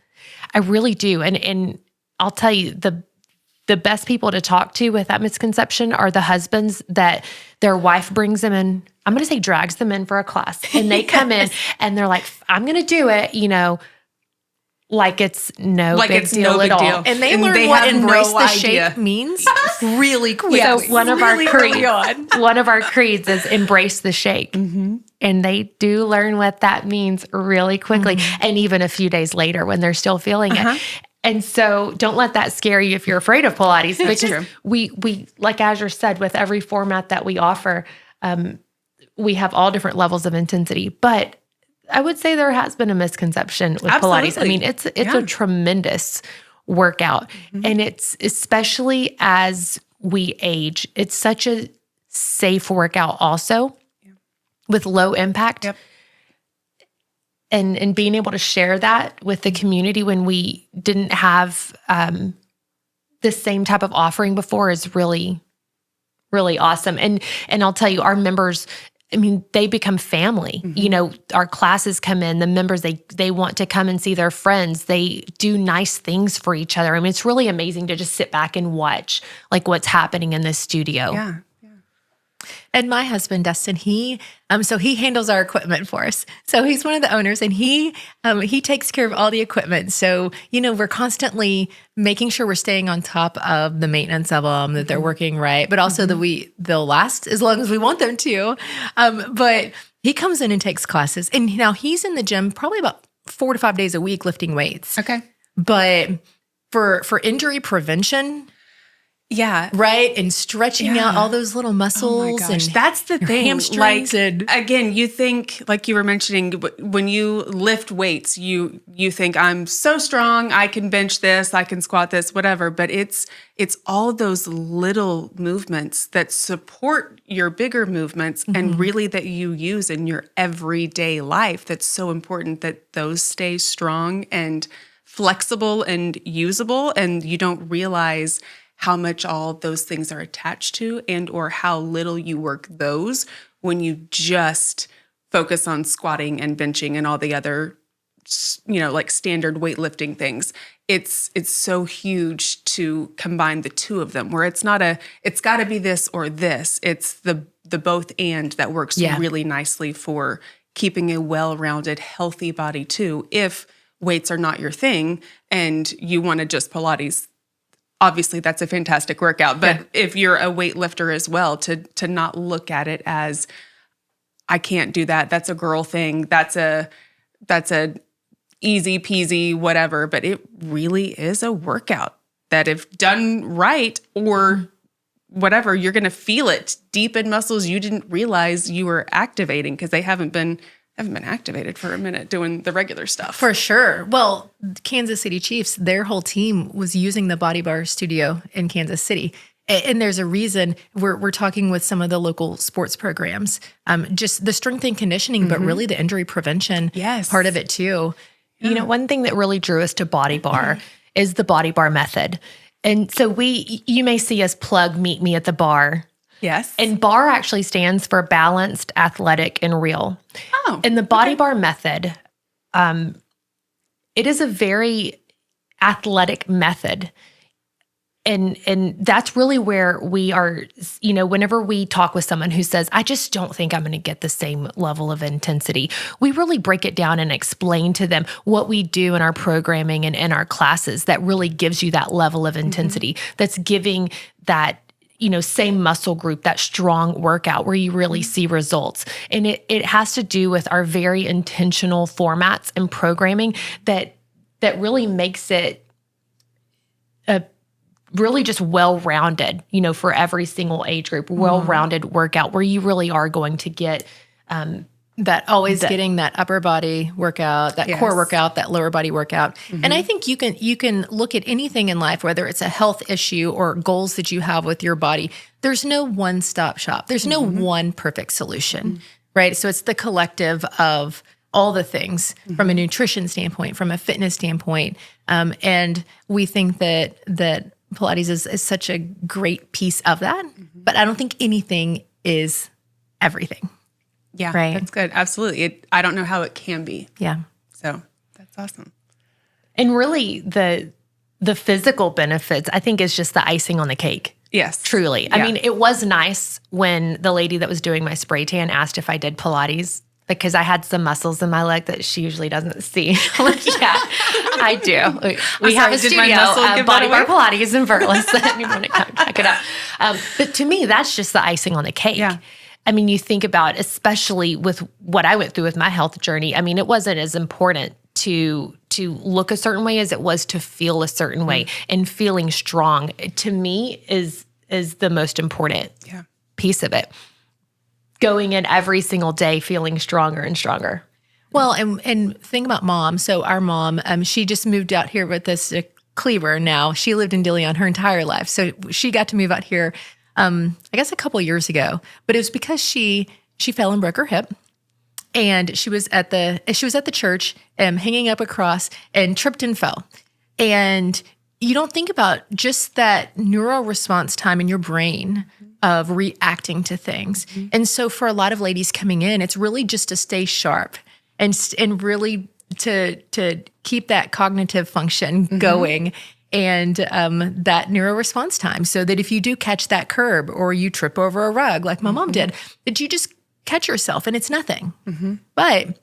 I really do. And I'll tell you, the best people to talk to with that misconception are the husbands that their wife brings them in. I'm going to say drags them in for a class, and they come in and they're like, I'm going to do it, like it's no big deal at all. And they learn what embrace the shape means really quick. So one of our creeds is embrace the shake. And they do learn what that means really quickly. And even a few days later when they're still feeling it. And so don't let that scare you if you're afraid of Pilates. Because we like Azure said, with every format that we offer, we have all different levels of intensity. But I would say there has been a misconception with Pilates. I mean, it's a tremendous workout. And it's, especially as we age, it's such a safe workout also with low impact. And being able to share that with the community when we didn't have the same type of offering before is really, really awesome. And I'll tell you, our members, I mean, they become family. Our classes come in, the members, they want to come and see their friends. They do nice things for each other. I mean, it's really amazing to just sit back and watch like what's happening in this studio. Yeah. And my husband, Dustin, he handles our equipment for us. So he's one of the owners, and he takes care of all the equipment. So, we're constantly making sure we're staying on top of the maintenance of them, that they're working right, but also that they'll last as long as we want them to. But he comes in and takes classes, and now he's in the gym probably about 4 to 5 days a week lifting weights. Okay. But for injury prevention, yeah. Right. And stretching out all those little muscles. Oh my gosh. And that's the thing. Hamstrings. Again, you think, like you were mentioning, when you lift weights, you think, I'm so strong, I can bench this, I can squat this, whatever. But it's all those little movements that support your bigger movements and really that you use in your everyday life. That's so important that those stay strong and flexible and usable, and you don't realize how much all those things are attached to, and or how little you work those when you just focus on squatting and benching and all the other, like standard weightlifting things. It's so huge to combine the two of them, where it's not it's got to be this or this. It's the both and that works really nicely for keeping a well-rounded, healthy body too. If weights are not your thing and you want to just Pilates, obviously that's a fantastic workout. But if you're a weightlifter as well, to not look at it as, I can't do that, that's a girl thing, that's a easy peasy whatever. But it really is a workout that, if done right or whatever, you're going to feel it deep in muscles you didn't realize you were activating, because they haven't been activated for a minute doing the regular stuff. For sure. Well, Kansas City Chiefs, their whole team was using the Body Bar studio in Kansas City. And there's a reason we're talking with some of the local sports programs, just the strength and conditioning, but really the injury prevention part of it too. Yeah. One thing that really drew us to Body Bar is the Body Bar method. And so you may see us plug Meet Me at the Bar. Yes. And BAR actually stands for Balanced, Athletic, and Real. Oh. And the Body Bar method, it is a very athletic method. And that's really where we are, whenever we talk with someone who says, I just don't think I'm going to get the same level of intensity, we really break it down and explain to them what we do in our programming and in our classes that really gives you that level of intensity, that's giving that same muscle group, that strong workout where you really see results. And it has to do with our very intentional formats and programming that really makes it really just well-rounded, for every single age group, well-rounded workout where you really are going to get getting that upper body workout, that core workout, that lower body workout. And I think you can look at anything in life, whether it's a health issue or goals that you have with your body. There's no one-stop shop. There's no one perfect solution, right? So it's the collective of all the things from a nutrition standpoint, from a fitness standpoint. And we think that Pilates is such a great piece of that, but I don't think anything is everything. Yeah, right. That's good. Absolutely. I don't know how it can be. Yeah. So that's awesome. And really the physical benefits, I think, is just the icing on the cake. Yes. Truly. Yeah. I mean, it was nice when the lady that was doing my spray tan asked if I did Pilates, because I had some muscles in my leg that she usually doesn't see. I'm like, yeah, I do. We have a studio, Body Bar Pilates in Burleson. You want to come check it out. But to me, that's just the icing on the cake. Yeah. I mean, you think about, especially with what I went through with my health journey, I mean, it wasn't as important to look a certain way as it was to feel a certain way. And feeling strong, to me, is the most important piece of it. Going in every single day feeling stronger and stronger. Well, and think about mom. So our mom, she just moved out here with us to Cleaver now. She lived in De Leon her entire life. So she got to move out here, I guess a couple of years ago. But it was because she fell and broke her hip. And she was at the church hanging up a cross and tripped and fell. And you don't think about just that neural response time in your brain of reacting to things. And so for a lot of ladies coming in, it's really just to stay sharp and really to keep that cognitive function going and that neural response time, so that if you do catch that curb or you trip over a rug like my mom did, that you just catch yourself and it's nothing. But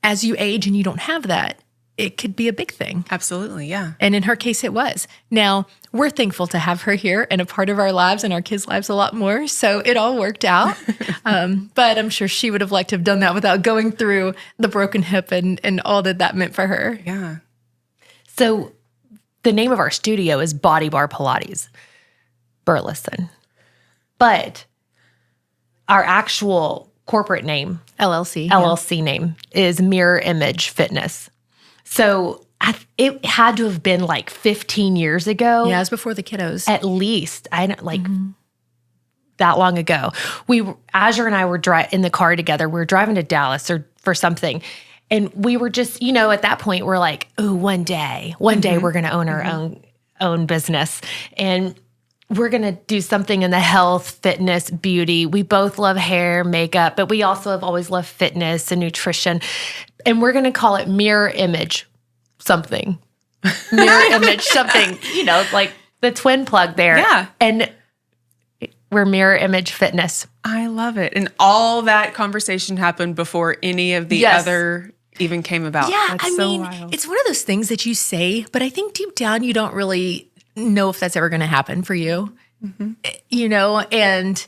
as you age and you don't have that, it could be a big thing. Absolutely, yeah. And in her case, it was. Now, we're thankful to have her here and a part of our lives and our kids' lives a lot more. So it all worked out. But I'm sure she would have liked to have done that without going through the broken hip and all that meant for her. Yeah. So the name of our studio is Body Bar Pilates, Burleson. But our actual corporate name, LLC name, is Mirror Image Fitness. So it had to have been like 15 years ago. Yeah, it was before the kiddos. At least. I don't that long ago. Azure and I were in the car together. We were driving to Dallas for something. And we were just, at that point, we're like, oh, one day we're going to own our own business. And we're going to do something in the health, fitness, beauty. We both love hair, makeup, but we also have always loved fitness and nutrition. And we're going to call it Mirror Image something. Mirror Image something, like the twin plug there. Yeah. And we're Mirror Image Fitness. I love it. And all that conversation happened before any of the other even came about. Yeah, That's so mean, wild. It's one of those things that you say, but I think deep down you don't really know if that's ever going to happen for you. And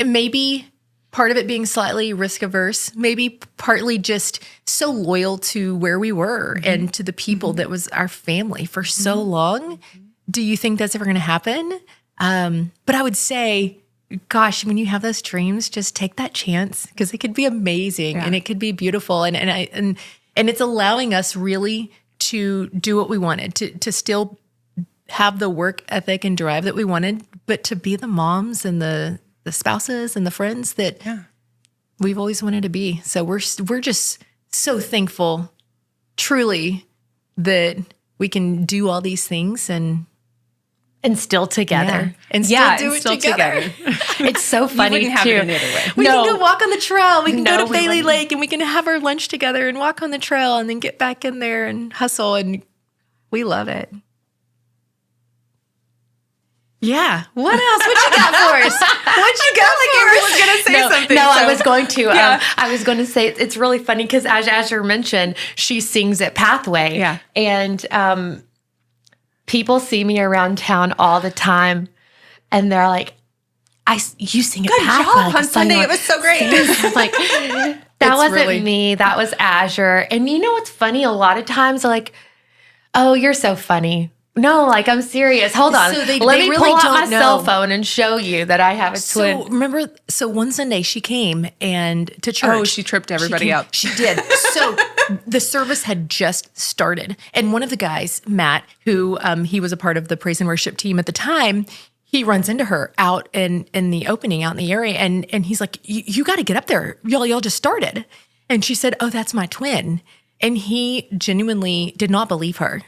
maybe part of it being slightly risk averse, maybe partly just so loyal to where we were and to the people that was our family for so long. Do you think that's ever going to happen? But I would say, gosh, when you have those dreams, just take that chance, because it could be amazing and it could be beautiful. And it's allowing us really to do what we wanted, to still have the work ethic and drive that we wanted, but to be the moms and the spouses and the friends that we've always wanted to be. So we're just so thankful, truly, that we can do all these things and still together. And still do it together. It's so funny you wouldn't have too. it any other way. We can go walk on the trail. We can go to we Bailey wouldn't. Lake and we can have our lunch together and walk on the trail and then get back in there and hustle. And we love it. Yeah. What else? What you got for us? What you got for us? was going to say something. No, I so- was going to. Yeah. I was going to say it's really funny because as Azure mentioned, she sings at Pathway. Yeah. And people see me around town all the time, and they're like, "You sing at Pathway job like on a Sunday. song." It was so great. I'm like, that wasn't really- me. That was Azure. And you know what's funny? A lot of times, they're like, "Oh, you're so funny." No, like I'm serious. Hold on. So Let they me really pull out don't my cell know. phone and show you that I have a twin. So remember, one Sunday she came and to church. Oh, she tripped everybody up. She did. So the service had just started, and one of the guys, Matt, who he was a part of the praise and worship team at the time, he runs into her out in the opening, out in the area, and he's like, "You got to get up there, y'all just started." And she said, "Oh, that's my twin," and he genuinely did not believe her.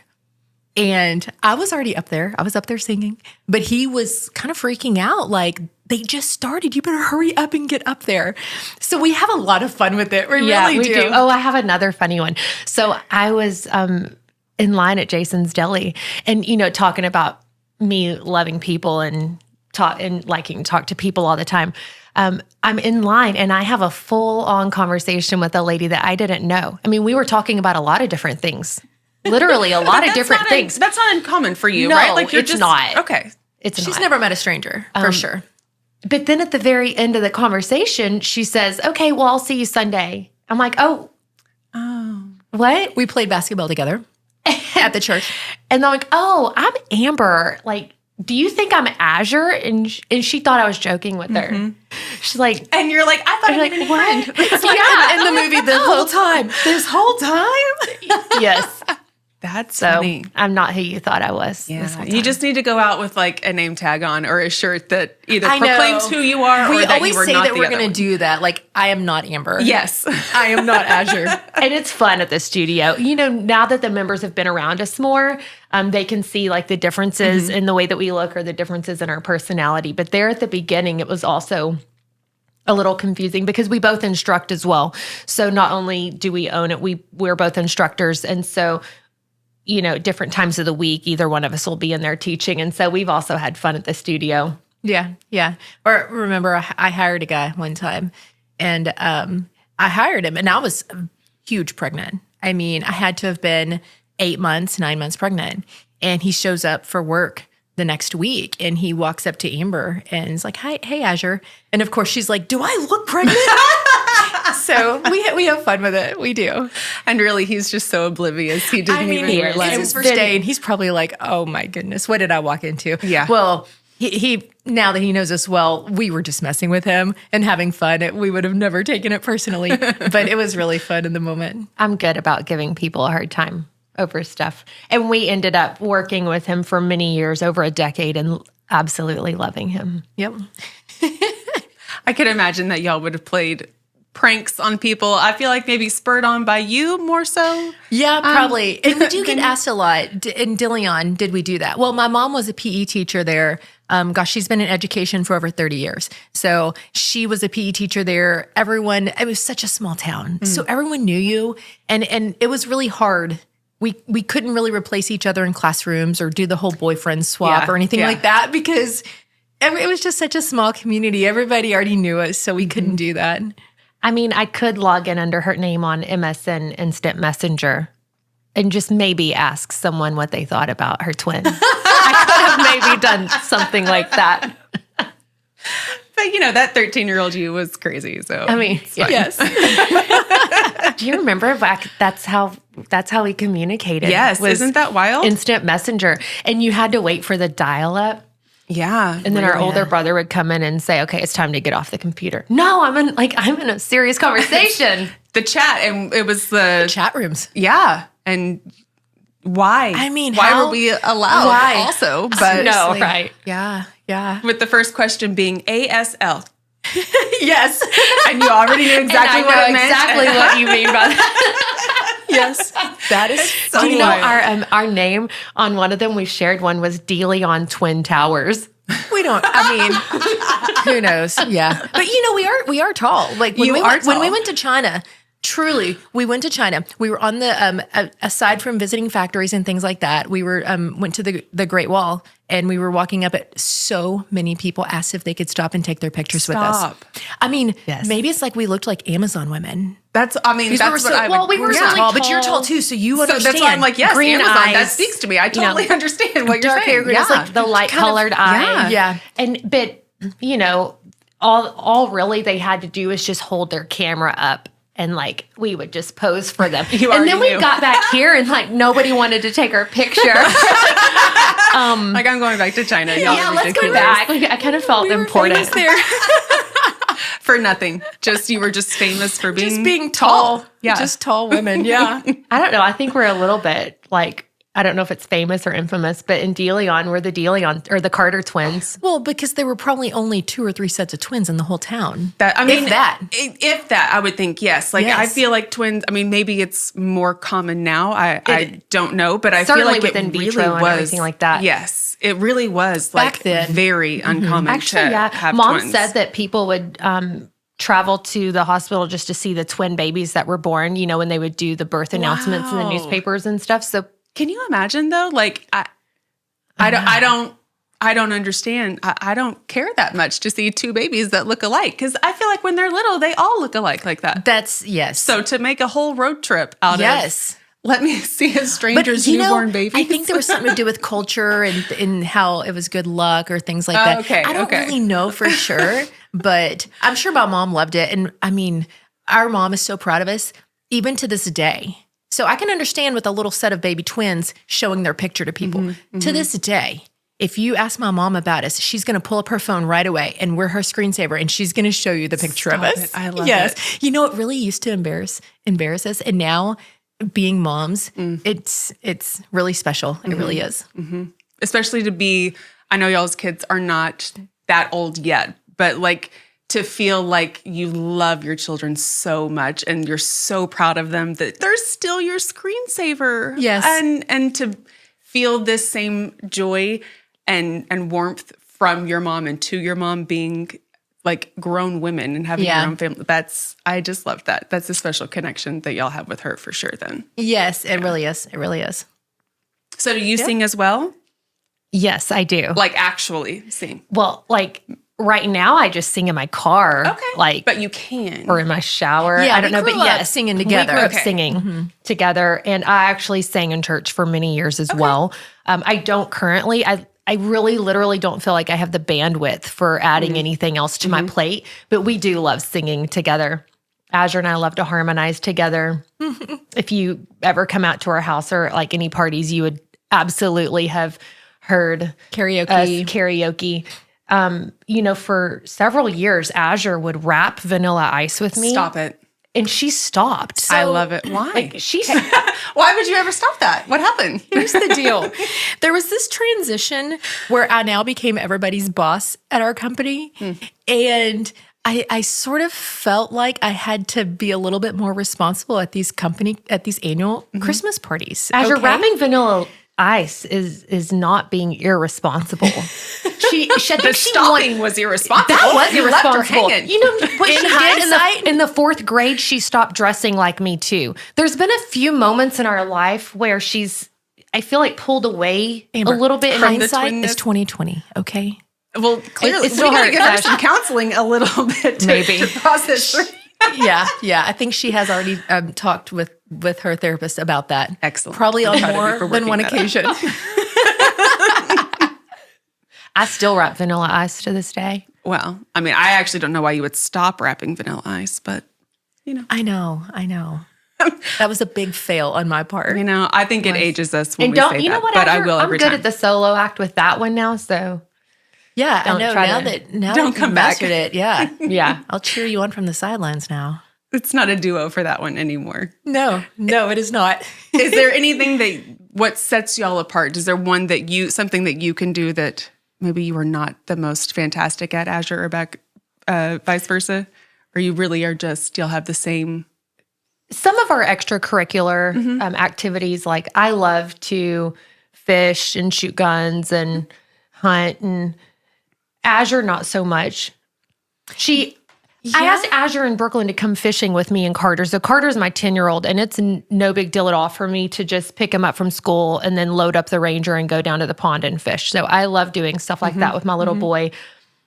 And I was already up there. I was up there singing, but he was kind of freaking out. Like, they just started. You better hurry up and get up there. So we have a lot of fun with it. We really do. Oh, I have another funny one. So I was in line at Jason's Deli, and talking about me loving people and liking to talk to people all the time. I'm in line and I have a full-on conversation with a lady that I didn't know. I mean, we were talking about a lot of different things. Literally a lot of different things. That's not uncommon for you, No, right? Like it's not. Okay. She's not. never met a stranger, for sure. But then at the very end of the conversation, she says, "Okay, well, I'll see you Sunday." I'm like, "Oh, what?" We played basketball together at the church. And I'm like, "Oh, I'm Amber. Like, do you think I'm Azure?" And she thought I was joking with her. She's like, And you're like, I thought I'm you like, were what? friend. It's like in the movie the whole time. This whole time? Yes. That's So funny. I'm not who you thought I was. Yeah. This whole You time. just need to go out with like a name tag on or a shirt that either I know. proclaims who you are or We that always you were say not that the we're other going one. to do that. Like, I am not Amber. Yes. I am not Azure. And it's fun at the studio. Now that the members have been around us more, they can see like the differences in the way that we look or the differences in our personality. But there at the beginning, it was also a little confusing because we both instruct as well. So not only do we own it, we're both instructors. And so, different times of the week, either one of us will be in there teaching. And so we've also had fun at the studio. Yeah, yeah. Or remember, I hired a guy one time, and I hired him, and I was huge pregnant. I mean, I had to have been 9 months pregnant, and he shows up for work the next week, and he walks up to Amber and is like, "Hi, hey, Azure," and of course she's like, "Do I look pregnant?" So we have fun with it. We do. And really, he's just so oblivious. He didn't even it's realize. his first day, and he's probably like, "Oh my goodness, what did I walk into?" Yeah. Well, he now that he knows us well, we were just messing with him and having fun. We would have never taken it personally, but it was really fun in the moment. I'm good about giving people a hard time over stuff. And we ended up working with him for many years, over a decade, and absolutely loving him. Yep. I could imagine that y'all would have played pranks on people. I feel like maybe spurred on by you more so. Yeah, probably. And we do get asked a lot. In Dilion, did we do that? Well, my mom was a PE teacher there. She's been in education for over 30 years. So she was a PE teacher there. It was such a small town. So everyone knew you. And it was really hard. We couldn't really replace each other in classrooms or do the whole boyfriend swap or anything like that because it was just such a small community. Everybody already knew us, so we couldn't do that. I mean, I could log in under her name on MSN Instant Messenger and just maybe ask someone what they thought about her twin. I could have maybe done something like that. But that 13-year-old you was crazy. So I mean, Yes. do you remember back? That's how we communicated. Yes, was isn't that wild? Instant Messenger, and you had to wait for the dial-up. Yeah. And then our older brother would come in and say, "Okay, it's time to get off the computer." No, I'm in a serious conversation. The chat, and it was the Chat rooms. yeah. And why? I mean, why how- were we allowed why? also? But No, right. Yeah. Yeah. with the first question being ASL. Yes. And you already knew exactly And I what know it meant. exactly what you mean by that. Yes. That is so Do you know wild. our name on one of them we shared one was Dilion Twin Towers. We don't. I mean, who knows? Yeah, but we are tall. Like when You we are went, when we tall. went to China. Truly, we went to China. We were on the aside from visiting factories and things like that. We were went to the Great Wall, and we were walking up it. So many people asked if they could stop and take their pictures with us. Stop. I mean, Yes. maybe it's like we looked like Amazon women. That's Because we were that's what so, I would. we were so yeah. tall, but you're tall too, so you So understand. that's why I'm like, yes, Green Amazon. That eyes, speaks to me. I totally understand what you're dark hair, saying. green Yeah. eyes, Like the light colored eye. yeah. And but all really they had to do is just hold their camera up. And we would just pose for them. You and then already we knew. got back here and nobody wanted to take our picture. Like, I'm going back to China. Y'all Yeah, are let's go ridiculous. back. Like, I kind of felt important. there. For nothing. You were just famous for being, Just being tall. Yeah. Just tall women. Yeah. I don't know. I think we're a little bit like, I don't know if it's famous or infamous, but in DeLeon, we're the DeLeon or the Carter twins. Well, because there were probably only 2 or 3 sets of twins in the whole town. That, I mean, If that. I would think yes. Like, Yes. I feel like twins. I mean, maybe it's more common now. I don't know, but I feel Certainly like with it in really vitro was and everything like that. Yes, it really was Back like then. very uncommon. Actually, to yeah. have Mom twins. said that people would travel to the hospital just to see the twin babies that were born, you know, when they would do the birth announcements in the Wow. newspapers and stuff. So Can you imagine though? Like, I don't understand. I don't care that much to see 2 babies that look alike, because I feel like when they're little, they all look alike like that. That's, yes. So to make a whole road trip out of, let me see a stranger's newborn baby. I think there was something to do with culture and how it was good luck or things like that. Okay, I don't really know for sure, but I'm sure my mom loved it. And I mean, our mom is so proud of us, even to this day. So I can understand with a little set of baby twins showing their picture to people. To this day, if you ask my mom about us, she's going to pull up her phone right away and we're her screensaver and she's going to show you the picture of us. It. I love it. You know, it really used to embarrass us. And now being moms, it's really special. It really is. Especially to be, I know y'all's kids are not that old yet, but like to feel like you love your children so much and you're so proud of them that they're still your screensaver. Yes. And to feel this same joy and warmth from your mom and to your mom being like grown women and having your own family. I just love that. That's a special connection that y'all have with her for sure then. Yes, it really is. It really is. So do you sing as well? yes, I do. Like actually sing? Well, like right now I just sing in my car. Okay. Like, But you can. or in my shower. Yeah, I don't we know, but grew up yes, singing together. We grew up Okay. singing together, and I actually sang in church for many years as well. I don't currently. I really, literally don't feel like I have the bandwidth for adding anything else to my plate, but we do love singing together. Azure and I love to harmonize together. If you ever come out to our house or like any parties, you would absolutely have heard Karaoke. us karaoke. You know, for several years, Azure would rap Vanilla Ice with me. Stop it. And she stopped. I love it. Why? Like she's Why would you ever stop that? What happened? Here's the deal. There was this transition where I now became everybody's boss at our company. And I sort of felt like I had to be a little bit more responsible at these annual Christmas parties. Azure okay? rapping Vanilla Ice is not being irresponsible. She Stopping was irresponsible. That was You left her irresponsible. hanging. You know what In she did hindsight- in the 4th grade? She stopped dressing like me too. There's been a few moments in our life where she's, I feel like, pulled away Amber, a little bit. from the hindsight twinness. is 2020, okay? Well, clearly, It's we gotta still get her hard, some counseling a little bit to, Maybe. to process through. Yeah. I think she has already talked with her therapist about that. Excellent. Probably I'm on proud of you more for than working one that out. occasion. I still rap Vanilla Ice to this day. Well, I mean, I actually don't know why you would stop rapping Vanilla Ice, but I know. That was a big fail on my part. you know, I think it ages us when And we don't say you know that. what? But Azure? I will I'm every good time. at the solo act with that one now. So Yeah, I Don't know. try Now to- that Don't you come back. mastered it, yeah. yeah. I'll cheer you on from the sidelines now. It's not a duo for that one anymore. No, it is not. Is there anything what sets y'all apart? Is there something that you can do that maybe you are not the most fantastic at, Azure, or vice versa? Or you really are just, you'll have the same? Some of our extracurricular activities, like I love to fish and shoot guns and hunt, and Azure not so much. I asked Azure in Brooklyn to come fishing with me and Carter. So Carter's my 10-year-old, and it's no big deal at all for me to just pick him up from school and then load up the Ranger and go down to the pond and fish. So I love doing stuff like that with my little boy.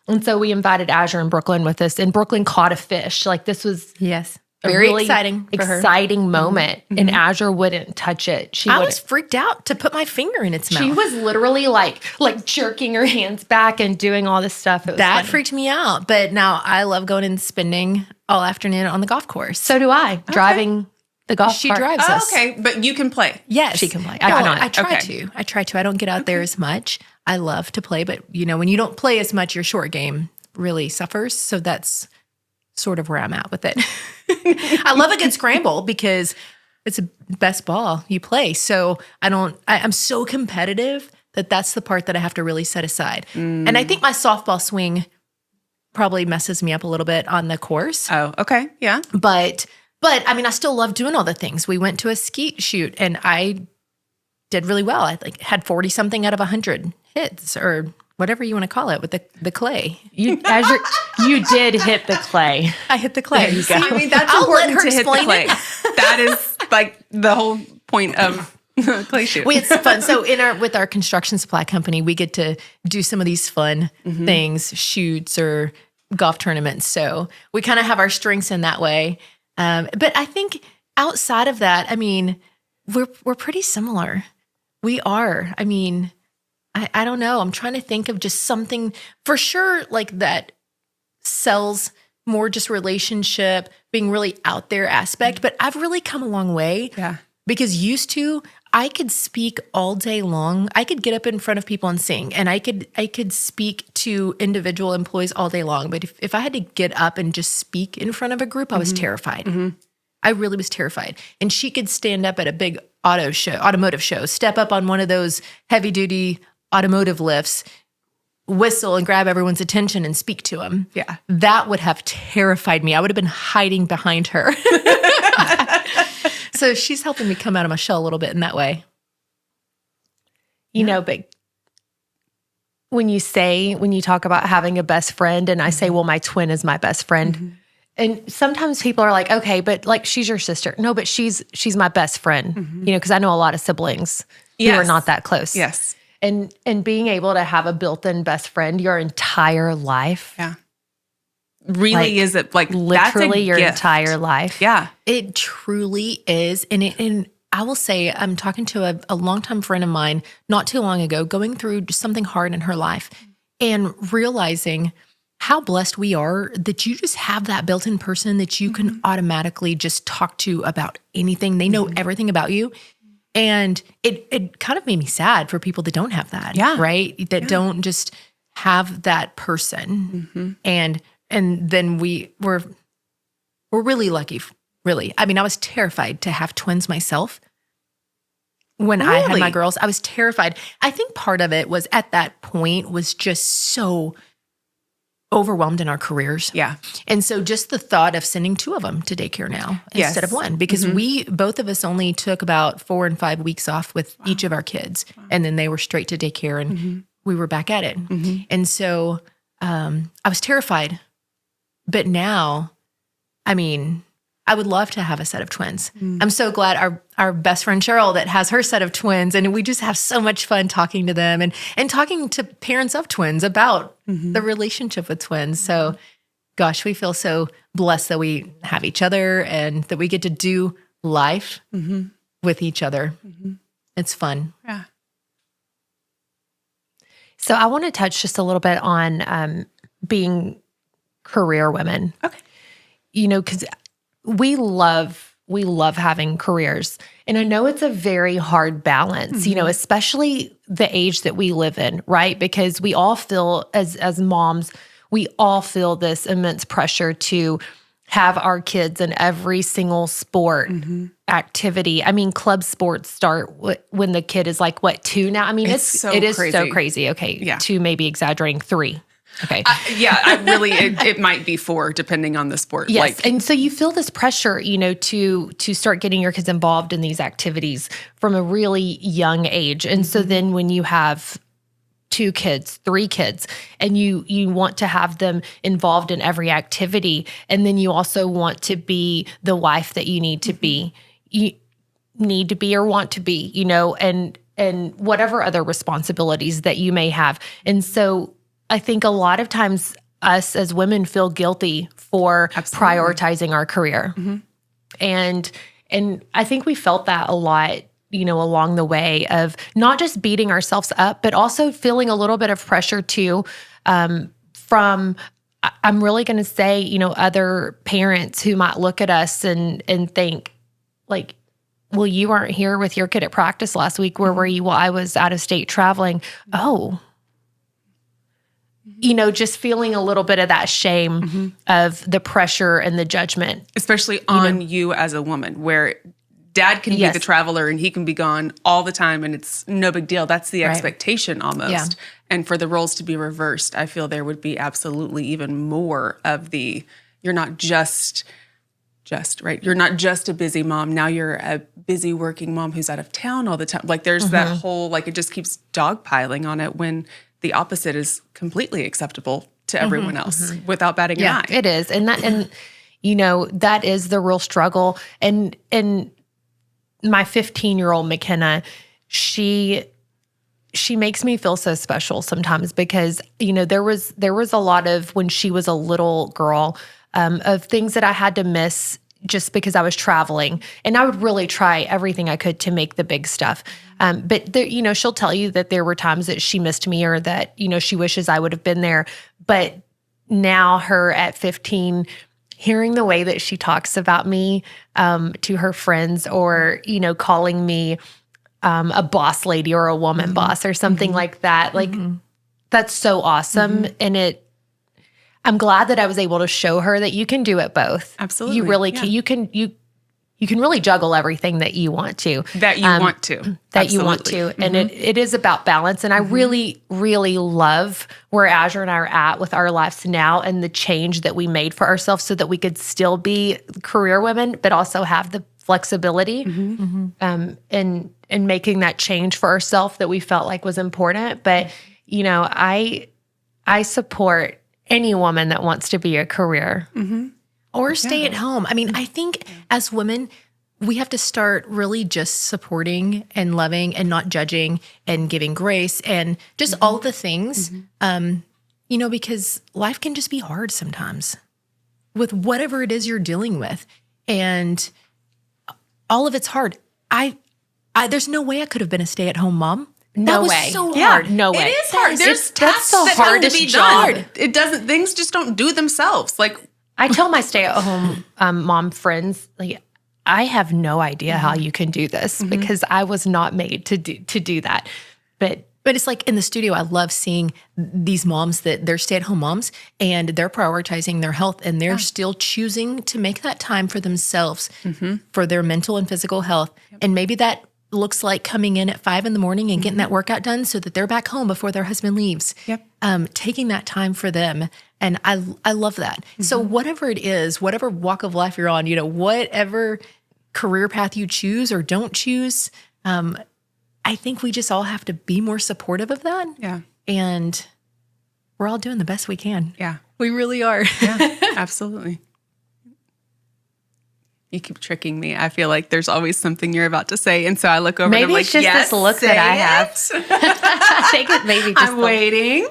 And so we invited Azure in Brooklyn with us, and Brooklyn caught a fish. Like this was Yes. a Very really exciting for her. exciting moment, and Azure wouldn't touch it. She I wouldn't. was freaked out to put my finger in its mouth. She was literally like jerking her hands back and doing all this stuff. It was that funny. freaked me out. But now I love going and spending all afternoon on the golf course. So do I. Driving the golf She cart. drives Oh, us. okay, but you can play. Yes. She can play. I I well, cannot. I try Okay. to. I try to. I don't get out there as much. I love to play, but when you don't play as much, your short game really suffers. So that's sort of where I'm at with it. I love a good scramble because it's the best ball you play. So I'm so competitive that's the part that I have to really set aside. And I think my softball swing probably messes me up a little bit on the course. Oh, okay, yeah. But I mean, I still love doing all the things. We went to a skeet shoot and I did really well. I had 40 something out of 100 hits or whatever you want to call it with the clay. You did hit the clay. I hit the clay. I mean, that's I'll let important her to hit the explain clay. it. That is like the whole point of clay shoot. It's fun. So with our construction supply company, we get to do some of these fun things, shoots or golf tournaments. So we kind of have our strengths in that way. But I think outside of that, I mean, we're pretty similar. We are. I mean, I don't know. I'm trying to think of just something for sure like that sells more just relationship, being really out there aspect. But I've really come a long way. Yeah. Because used to, I could speak all day long. I could get up in front of people and sing, and I could speak to individual employees all day long. But if I had to get up and just speak in front of a group, I was terrified. I really was terrified. And she could stand up at a big automotive show, step up on one of those heavy duty automotive lifts, whistle and grab everyone's attention and speak to them. Yeah. That would have terrified me. I would have been hiding behind her. So she's helping me come out of my shell a little bit in that way. You know, but when you talk about having a best friend, and I say, well, my twin is my best friend. And sometimes people are like, okay, but like she's your sister. No, but she's my best friend, because I know a lot of siblings who are Yes. not that close. Yes. And being able to have a built-in best friend your entire life. Yeah. Really Like, is it like Literally that's a your gift. entire life. Yeah. It truly is. And I will say, I'm talking to a longtime friend of mine not too long ago, going through just something hard in her life and realizing how blessed we are that you just have that built-in person that you can automatically just talk to about anything. They know everything about you. And it kind of made me sad for people that don't have that. Yeah. Right? That don't just have that person. And then we're really lucky. Really. I mean, I was terrified to have twins myself. When I had my Really? girls, I was terrified. I think part of it was at that point was just so overwhelmed in our careers. Yeah. And so just the thought of sending two of them to daycare now Yes. instead of one, because both of us only took about 4 and 5 weeks off with each of our kids. And then they were straight to daycare and we were back at it. And so I was terrified. But now, I mean, I would love to have a set of twins. I'm so glad our best friend Cheryl that has her set of twins, and we just have so much fun talking to them and talking to parents of twins about the relationship with twins. So, gosh, we feel so blessed that we have each other and that we get to do life with each other. It's fun. Yeah. So I want to touch just a little bit on being career women. Okay. Because we love having careers. And I know it's a very hard balance, especially the age that we live in, right? Because we all feel as moms, we all feel this immense pressure to have our kids in every single sport activity. I mean, club sports start when the kid is like, 2 now? I mean, it is so crazy. Okay. Yeah. 2, maybe exaggerating, 3. Okay. It might be 4 depending on the sport. Yes. And so you feel this pressure, to start getting your kids involved in these activities from a really young age. And so then when you have 2 kids, 3 kids, and you want to have them involved in every activity, and then you also want to be the wife that you need to be, you need to be or want to be, and whatever other responsibilities that you may have. And so I think a lot of times us as women feel guilty for prioritizing our career. And I think we felt that a lot, along the way of not just beating ourselves up, but also feeling a little bit of pressure too, from, I'm really going to say, other parents who might look at us and think, like, well, you weren't here with your kid at practice last week. Where were you? Well, I was out of state traveling. Oh, just feeling a little bit of that shame of the pressure and the judgment. Especially on you as a woman, where dad can be the traveler and he can be gone all the time and it's no big deal. That's the expectation almost. Yeah. And for the roles to be reversed, I feel there would be absolutely even more of you're not just right. You're not just a busy mom. Now you're a busy working mom who's out of town all the time. Like there's that whole, like it just keeps dogpiling on it when the opposite is completely acceptable to everyone else without batting an eye. It is. And that is the real struggle. And my 15-year-old McKenna, she makes me feel so special sometimes because, there was a lot of, when she was a little girl, of things that I had to miss just because I was traveling. And I would really try everything I could to make the big stuff. But she'll tell you that there were times that she missed me or that, she wishes I would have been there. But now her at 15, hearing the way that she talks about me to her friends or, calling me a boss lady or a woman boss or something like that, like that's so awesome. And I'm glad that I was able to show her that you can do it both. Absolutely. You really can. You can really juggle everything that you want to. That you want to. That you want to. And it is about balance. And I really, really love where Azure and I are at with our lives now and the change that we made for ourselves so that we could still be career women, but also have the flexibility in making that change for ourselves that we felt like was important. But, I support any woman that wants to be a career. Or stay at home. I mean, I think as women, we have to start really just supporting and loving and not judging and giving grace and just all the things, because life can just be hard sometimes with whatever it is you're dealing with. And all of it's hard. There's no way I could have been a stay-at-home mom. No way. That was so hard. No way. It is hard. There's tasks the that have to hardest be job. done. It doesn't. Things just don't do themselves. Like I tell my stay-at-home mom friends, like, I have no idea how you can do this because I was not made to do that. But it's like in the studio, I love seeing these moms that they're stay-at-home moms and they're prioritizing their health and they're still choosing to make that time for themselves, for their mental and physical health. And maybe that looks like coming in at 5 a.m. and getting that workout done so that they're back home before their husband leaves. Taking that time for them. And I love that. So whatever it is, whatever walk of life you're on, whatever career path you choose or don't choose, I think we just all have to be more supportive of that. Yeah. And we're all doing the best we can. Yeah. We really are. Yeah, absolutely. You keep tricking me. I feel like there's always something you're about to say. And so I look over maybe and I'm it's like, just yes, this look that I have. I think it maybe just I'm waiting.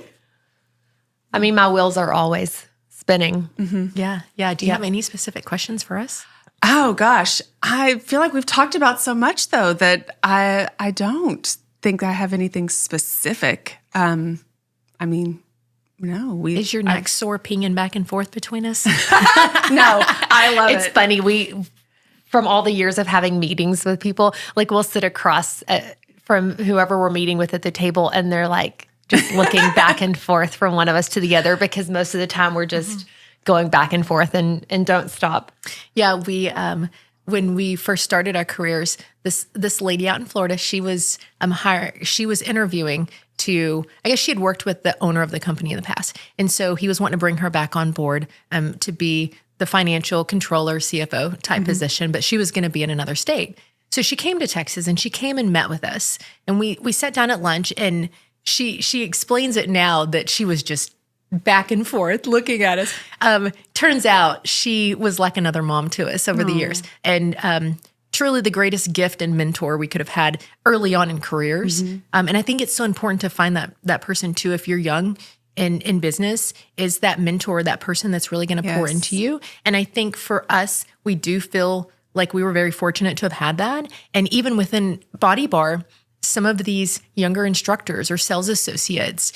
I mean, my wheels are always spinning. Yeah. Yeah. Do you have any specific questions for us? Oh, gosh. I feel like we've talked about so much, though, that I don't think I have anything specific. I mean, no. Is your neck sore pinging back and forth between us? No, I love It's funny. From all the years of having meetings with people, like we'll sit across from whoever we're meeting with at the table and they're like just looking back and forth from one of us to the other because most of the time we're just going back and forth and don't stop. Yeah, we when we first started our careers, this lady out in Florida, she was she was interviewing I guess she had worked with the owner of the company in the past. And so he was wanting to bring her back on board to be the financial controller, CFO type position, but she was going to be in another state. So she came to Texas and she came and met with us. And we sat down at lunch and she explains it now that she was just back and forth looking at us. Turns out she was like another mom to us over the years. And truly the greatest gift and mentor we could have had early on in careers. And I think it's so important to find that person too, if you're young in business, is that mentor, that person that's really going to pour into you. And I think for us, we do feel like we were very fortunate to have had that. And even within Body Bar, some of these younger instructors or sales associates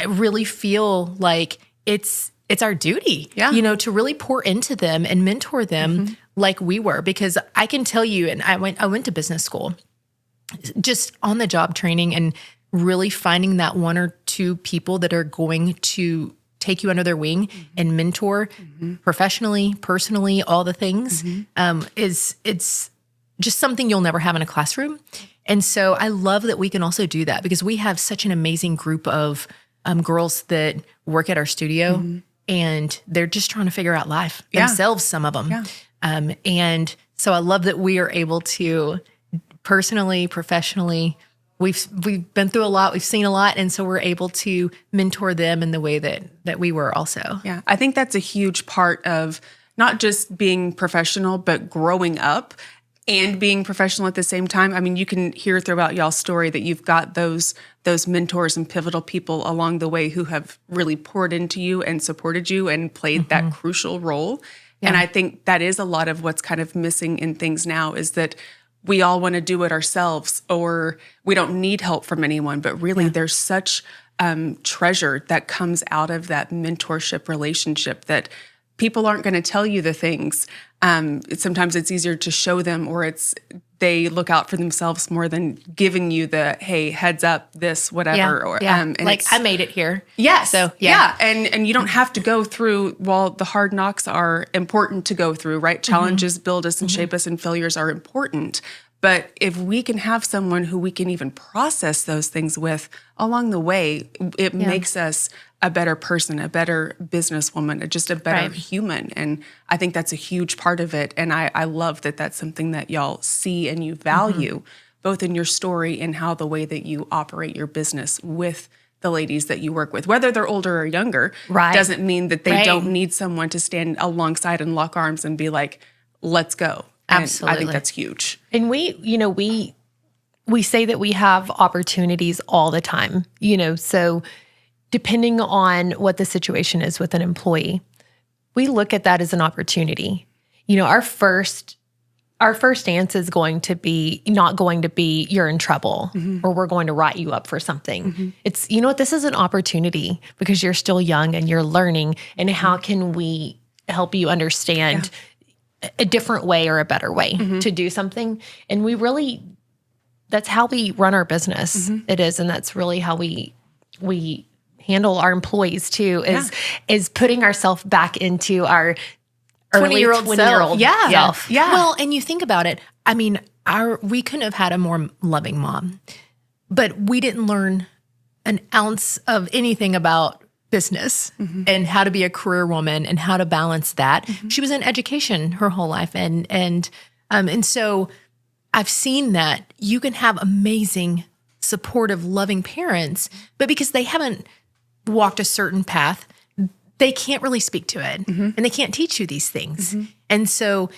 really feel like it's our duty, to really pour into them and mentor them like we were, because I can tell you, and I went to business school, just on the job training and really finding that one or two people that are going to take you under their wing and mentor professionally, personally, all the things, it's just something you'll never have in a classroom. And so I love that we can also do that, because we have such an amazing group of girls that work at our studio, and they're just trying to figure out life themselves, some of them. And so I love that we are able to personally, professionally, we've been through a lot, we've seen a lot, and so we're able to mentor them in the way that we were also. Yeah, I think that's a huge part of not just being professional, but growing up and being professional at the same time. I mean, you can hear throughout y'all's story that you've got those mentors and pivotal people along the way who have really poured into you and supported you and played that crucial role. Yeah. And I think that is a lot of what's kind of missing in things now, is that we all want to do it ourselves, or we don't need help from anyone. But really, there's such treasure that comes out of that mentorship relationship that people aren't going to tell you the things. Sometimes it's easier to show them, or they look out for themselves more than giving you the, hey, heads up, this, whatever. And like, I made it here. Yes. So, And you don't have to go through, while the hard knocks are important to go through, right? Challenges build us and shape us, and failures are important. But if we can have someone who we can even process those things with along the way, it makes us a better person, a better businesswoman, just a better human. And I think that's a huge part of it. And I love that that's something that y'all see and you value, both in your story and how the way that you operate your business with the ladies that you work with. Whether they're older or younger doesn't mean that they don't need someone to stand alongside and lock arms and be like, let's go. Absolutely. And I think that's huge. And we say that we have opportunities all the time, so depending on what the situation is with an employee, we look at that as an opportunity. Our first stance is not going to be you're in trouble or we're going to write you up for something. It's, this is an opportunity because you're still young and you're learning, and how can we help you understand a different way or a better way to do something. And that's how we run our business. It is. And that's really how we handle our employees too, is putting ourselves back into our 20-year-old self. self. Yeah. Well, and you think about it, I mean, we couldn't have had a more loving mom, but we didn't learn an ounce of anything about business and how to be a career woman and how to balance that. She was in education her whole life. And so I've seen that you can have amazing, supportive, loving parents, but because they haven't walked a certain path, they can't really speak to it and they can't teach you these things. And so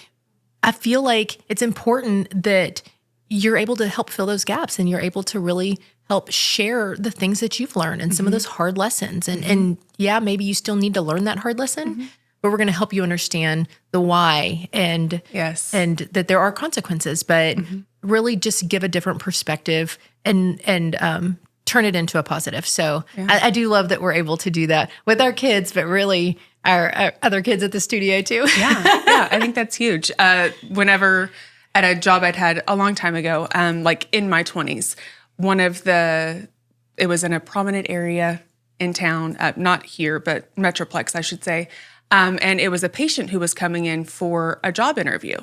I feel like it's important that you're able to help fill those gaps and you're able to really help share the things that you've learned and some of those hard lessons. And maybe you still need to learn that hard lesson, but we're going to help you understand the why and that there are consequences, but really just give a different perspective and turn it into a positive. So I do love that we're able to do that with our kids, but really our other kids at the studio too. I think that's huge. Whenever at a job I'd had a long time ago, like in my 20s, it was in a prominent area in town, not here, but Metroplex, I should say. And it was a patient who was coming in for a job interview,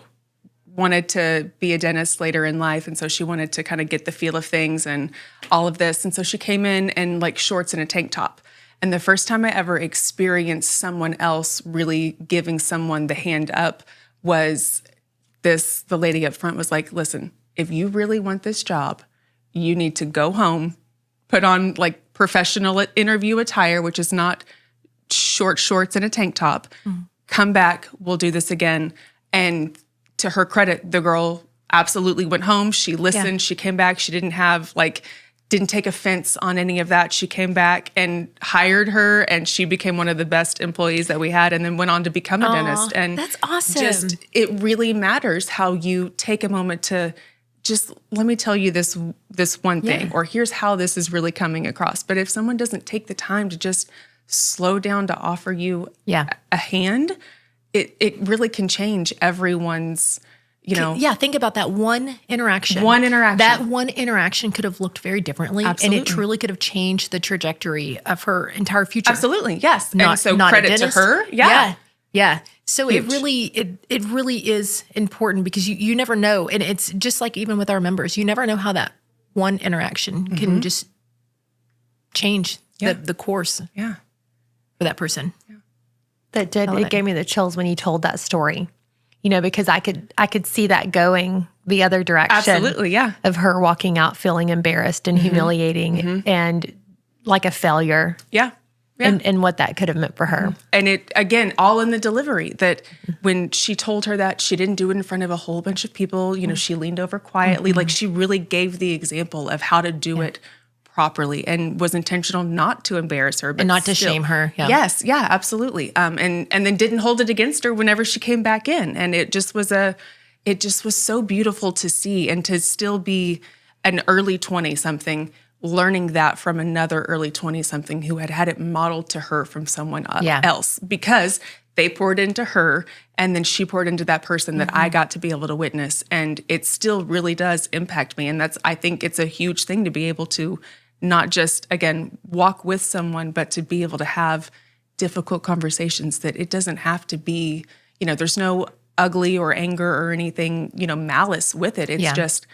wanted to be a dentist later in life. And so she wanted to kind of get the feel of things and all of this. And so she came in like shorts and a tank top. And the first time I ever experienced someone else really giving someone the hand up was the lady up front was like, listen, if you really want this job, you need to go home, put on like professional interview attire, which is not short shorts and a tank top, come back, we'll do this again. And to her credit, the girl absolutely went home. She listened, she came back. She didn't take offense on any of that. She came back and hired her, and she became one of the best employees that we had, and then went on to become a dentist. And that's awesome. It really matters how you take a moment to just, let me tell you this one thing, or here's how this is really coming across. But if someone doesn't take the time to just slow down to offer you a hand, it really can change everyone's, Yeah, think about that one interaction. One interaction. That one interaction could have looked very differently. Absolutely. And it truly could have changed the trajectory of her entire future. Absolutely, yes. Not, and so not a credit to dentist. her. Yeah. So Huge. it really is important because you never know. And it's just like even with our members, you never know how that one interaction can just change the course Yeah. for that person. It gave me the chills when you told that story. Because I could see that going the other direction. Absolutely, yeah. Of her walking out feeling embarrassed and humiliating and like a failure. Yeah. And what that could have meant for her. And it, again, all in the delivery, that when she told her that, she didn't do it in front of a whole bunch of people. She leaned over quietly. Like, she really gave the example of how to do it properly and was intentional not to embarrass her. But And not to still. shame her. Yeah. Yes, yeah, absolutely. And then didn't hold it against her whenever she came back in. And it just was so beautiful to see, and to still be an early 20-something learning that from another early 20-something who had it modeled to her from someone else, because they poured into her and then she poured into that person that I got to be able to witness. And it still really does impact me. And I think it's a huge thing to be able to not just, again, walk with someone, but to be able to have difficult conversations, that it doesn't have to be, there's no ugly or anger or anything, malice with it. It's just,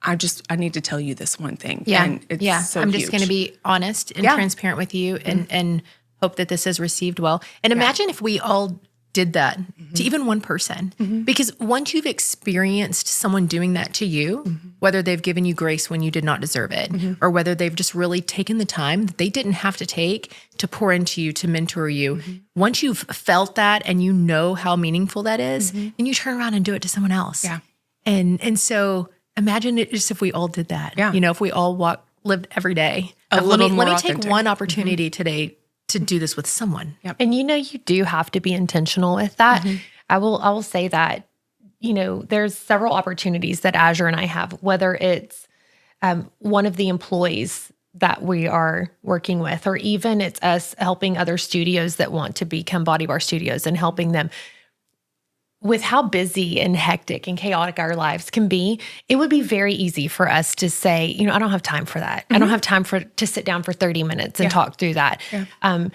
I need to tell you this one thing. Yeah. And it's so I'm huge. just going to be honest and transparent with you and hope that this is received well. And imagine if we all did that to even one person, because once you've experienced someone doing that to you, whether they've given you grace when you did not deserve it, or whether they've just really taken the time that they didn't have to take to pour into you, to mentor you, once you've felt that and you know how meaningful that is, then you turn around and do it to someone else. Yeah. And so imagine it just if we all did that. Yeah. If we all lived every day. Let me take authentic. one opportunity today to do this with someone. Yep. And you do have to be intentional with that. I will say that, there's several opportunities that Azure and I have, whether it's one of the employees that we are working with, or even it's us helping other studios that want to become Body Bar Studios and helping them. With how busy and hectic and chaotic our lives can be, it would be very easy for us to say, I don't have time for that. I don't have time to sit down for 30 minutes and talk through that. Yeah.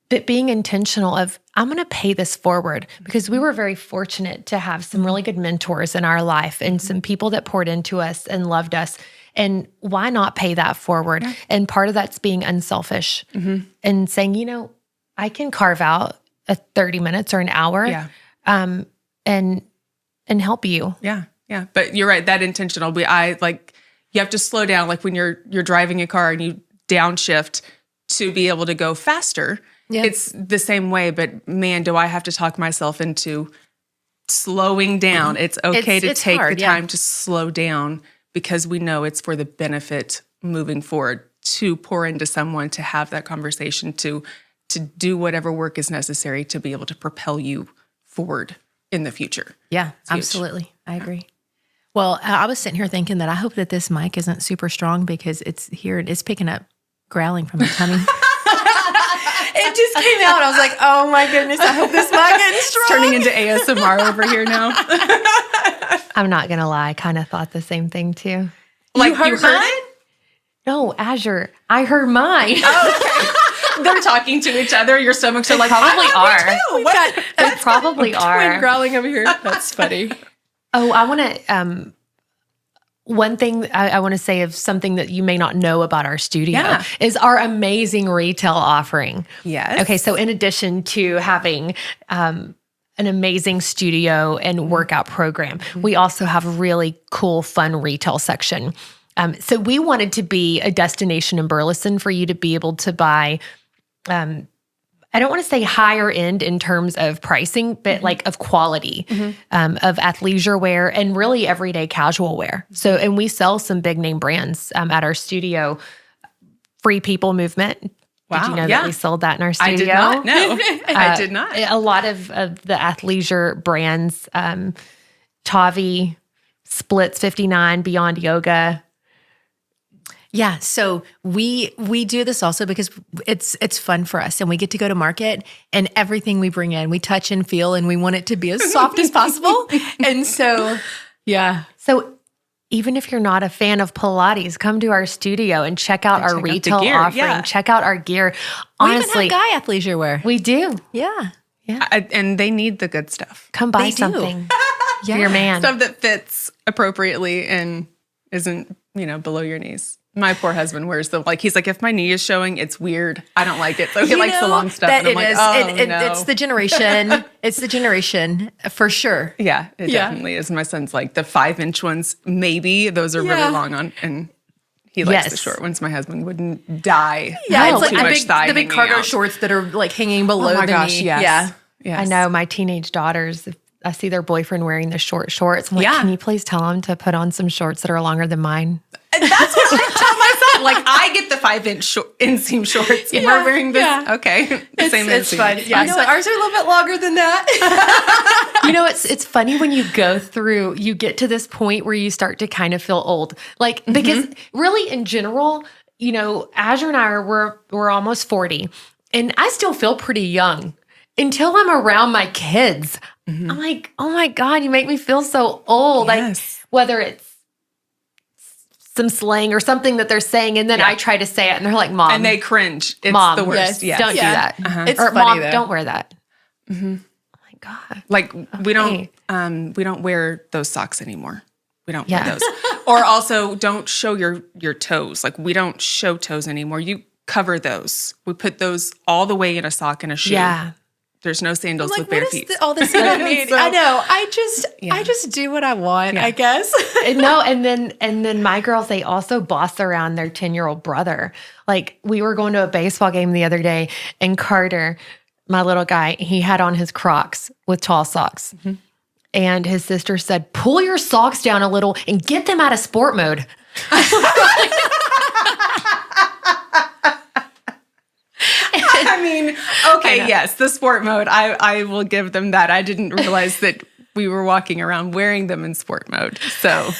But being intentional of, I'm going to pay this forward, because we were very fortunate to have some really good mentors in our life and some people that poured into us and loved us. And why not pay that forward? Yeah. And part of that's being unselfish and saying, I can carve out a 30 minutes or an hour. Yeah. And help you. Yeah. Yeah. But you're right. That intentional. You have to slow down. Like when you're driving a car and you downshift to be able to go faster. Yeah. It's the same way, but man, do I have to talk myself into slowing down. It's okay to take the time to slow down, because we know it's for the benefit moving forward, to pour into someone, to have that conversation, to do whatever work is necessary to be able to propel you forward in the future. Yeah, absolutely. I agree. Well, I was sitting here thinking that I hope that this mic isn't super strong, because it's picking up growling from my tummy. It just came out. I was like, oh my goodness, I hope this mic isn't strong. It's turning into ASMR over here now. I'm not going to lie. I kind of thought the same thing too. Like you heard it? No, Azure. I heard mine. Oh, okay. They're talking to each other. Your stomachs are like, probably are. They probably are. Twin growling over here. That's funny. Oh, I want to, one thing I want to say of something that you may not know about our studio is our amazing retail offering. Yes. Okay. So in addition to having, an amazing studio and workout program, we also have a really cool, fun retail section. So we wanted to be a destination in Burleson for you to be able to buy, I don't want to say higher end in terms of pricing, but like of quality, of athleisure wear and really everyday casual wear. So, and we sell some big name brands at our studio. Free People Movement. Wow. Did you know that we sold that in our studio? I did not know. I did not. A lot of the athleisure brands, Tavi, Splits 59, Beyond Yoga. Yeah, so we do this also because it's fun for us, and we get to go to market, and everything we bring in, we touch and feel, and we want it to be as soft as possible. And so, yeah. So even if you're not a fan of Pilates, come to our studio and check out our check out the retail gear, offering. yeah. Check out our gear. We even Honestly, have guy athleisure wear. we do. Yeah. And they need the good stuff. Come buy They do. something for your man. Stuff that fits appropriately and isn't, below your knees. My poor husband wears he's like, if my knee is showing, it's weird. I don't like it. So he likes the long stuff. That And I'm it like, is. no. It's the generation. It's the generation for sure. Yeah, it definitely is. My son's like the 5-inch ones, maybe. Those are Yeah. really long on, and he likes the Yes. short ones. My husband wouldn't die. Yeah, with it's like too much thigh the big hanging cargo out. shorts that are like hanging below Oh my the gosh, knee. yes. Yeah. Yes. I know my teenage daughters, if I see their boyfriend wearing the short shorts, I'm like, Yeah. can you please tell him to put on some shorts that are longer than mine? And that's what I tell my son. Like, I get the 5-inch inseam shorts. And we're wearing this. yeah. Okay. Same It's inseam. fun. Yeah, so ours are a little bit longer than that. You know, it's funny when you go through, you get to this point where you start to kind of feel old. Like, because really in general, Azure and I we're almost 40, and I still feel pretty young until I'm around my kids. I'm like, oh my God, you make me feel so old. Yes. Like, whether it's some slang or something that they're saying, and then I try to say it, and they're like, Mom. And they cringe. It's Mom, the worst. yes. Yes. don't do that. It's Or funny Mom, though. don't wear that. Oh my God. Like, we Okay. don't wear those socks anymore. We don't Yeah. wear those. Or also, don't show your toes. Like, we don't show toes anymore. You cover those. We put those all the way in a sock and a shoe. Yeah. There's no sandals Like, with bare what feet. is all this gonna mean? So- I know. I just do what I want, I guess. No, and then my girls, they also boss around their 10-year-old brother. Like, we were going to a baseball game the other day, and Carter, my little guy, he had on his Crocs with tall socks. And his sister said, pull your socks down a little and get them out of sport mode. I mean, okay, yes, the sport mode. I will give them that. I didn't realize that we were walking around wearing them in sport mode. So,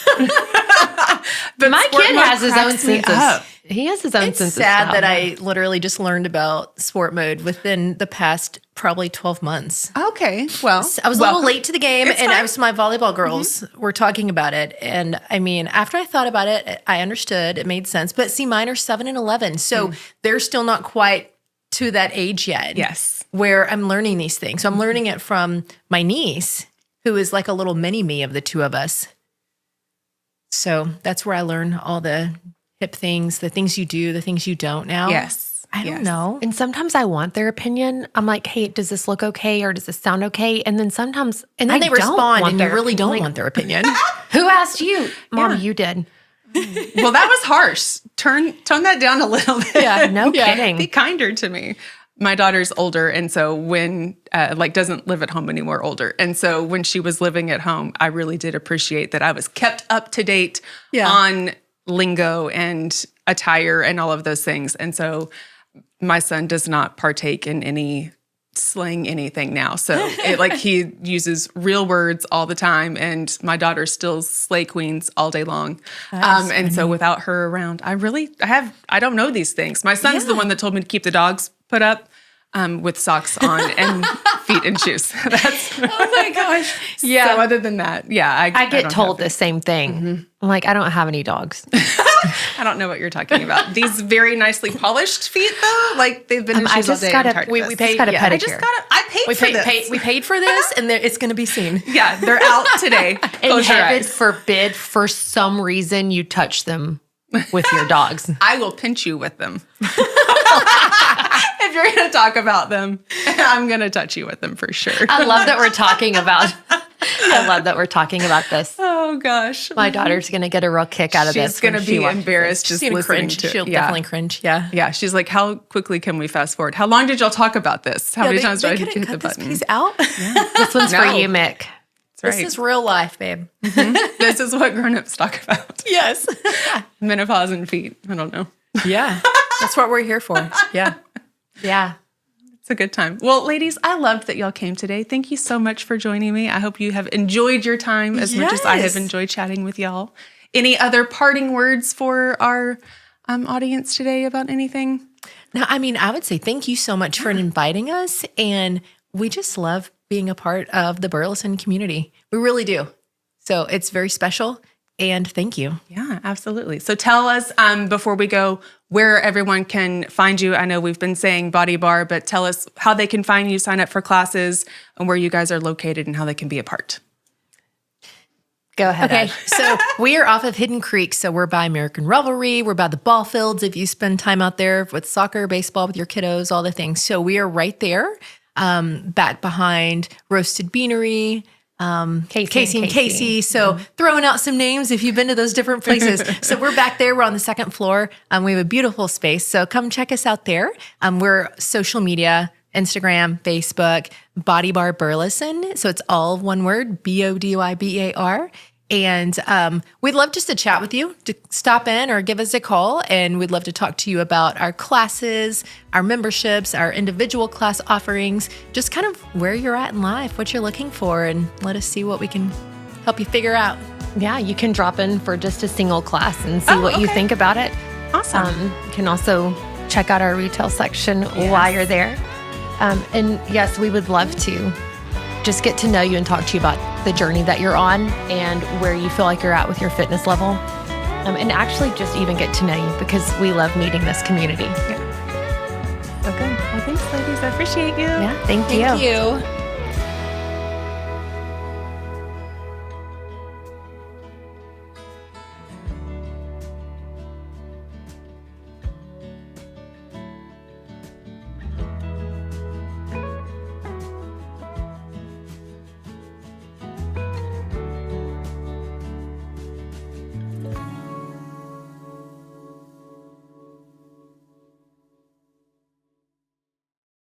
but My sport kid mode has his own cracks me sense of, up. he has his own It's sense sad of style. that I literally just learned about sport mode within the past probably 12 months. Okay, well, I was a little late to the game, It's and fine. I was my volleyball girls were talking about it. And I mean, after I thought about it, I understood. It made sense. But see, mine are 7 and 11. So they're still not quite to that age yet. Yes. Where I'm learning these things. So I'm learning it from my niece, who is like a little mini me of the two of us. So that's where I learn all the hip things, the things you do, the things you don't now. Yes, I don't yes. know. And sometimes I want their opinion. I'm like, hey, does this look okay or does this sound okay? And then sometimes And then I they don't respond, want and you their really don't opinion. want their opinion. Who asked you? Mom, you did. Well, that was harsh. Tone that down a little bit. Yeah. No kidding. Be kinder to me. My daughter's older, and so when doesn't live at home anymore, older, and so when she was living at home, I really did appreciate that I was kept up to date on lingo and attire and all of those things. And so my son does not partake in any slang anything now. So he uses real words all the time, and my daughter still slay queens all day long. And so without her around, I don't know these things. My son's the one that told me to keep the dogs put up with socks on and feet in shoes. That's Oh my gosh. yeah. So other than that, I get don't told have the same thing. I'm like, I don't have any dogs. I don't know what you're talking about. These very nicely polished feet, though, like they've been in I shoes all just day. got I'm tired a of we this. just got a yeah. pedicure. I just got. I paid for this. We paid for this, and it's going to be seen. Yeah, they're out today. and Close your heaven eyes. forbid, for some reason, you touch them with your dogs. I will pinch you with them. If you're going to talk about them, I'm going to touch you with them for sure. I love that we're talking about. I love that we're talking about this. Oh gosh, My daughter's gonna get a real kick out of this. she's going to when she be watches embarrassed She's just going to listening cringe. to it. She'll Yeah. definitely cringe. Yeah. Yeah, she's like, how quickly can we fast forward? How long did y'all talk about this? How many times do I hit couldn't the cut this button? piece out. This one's for No. you, Mick. That's right. This is real life, babe. This is what grown-ups talk about. Yes. Menopause and feet. I don't know. Yeah. That's what we're here for. Yeah. Yeah. It's a good time. Well, ladies, I loved that y'all came today. Thank you so much for joining me. I hope you have enjoyed your time as much as I have Yes. enjoyed chatting with y'all. Any other parting words for our audience today about anything? No, I mean, I would say thank you so much for inviting us. And we just love being a part of the Burleson community. We really do. So it's very special. And thank you. Yeah, absolutely. So tell us before we go where everyone can find you. I know we've been saying Body Bar, but tell us how they can find you, sign up for classes, and where you guys are located and how they can be a part. Go ahead. Okay, Ed. so we are off of Hidden Creek. So we're by American Revelry. We're by the ball fields. If you spend time out there with soccer, baseball, with your kiddos, all the things. So we are right there, back behind Roasted Beanery, Casey and Casey. So throwing out some names if you've been to those different places. So we're back there. We're on the second floor. We have a beautiful space. So come check us out there. We're social media, Instagram, Facebook, Body Bar Burleson. So it's all one word, BODYBAR. And we'd love just to chat with you, to stop in or give us a call. And we'd love to talk to you about our classes, our memberships, our individual class offerings, just kind of where you're at in life, what you're looking for, and let us see what we can help you figure out. Yeah, you can drop in for just a single class and see what you think about it. Awesome. You can also check out our retail section while you're there. And yes, we would love to just get to know you and talk to you about the journey that you're on and where you feel like you're at with your fitness level. And actually just even get to know you because we love meeting this community. So good. Well, thanks, ladies. I appreciate you. Yeah, thank you. Thank you.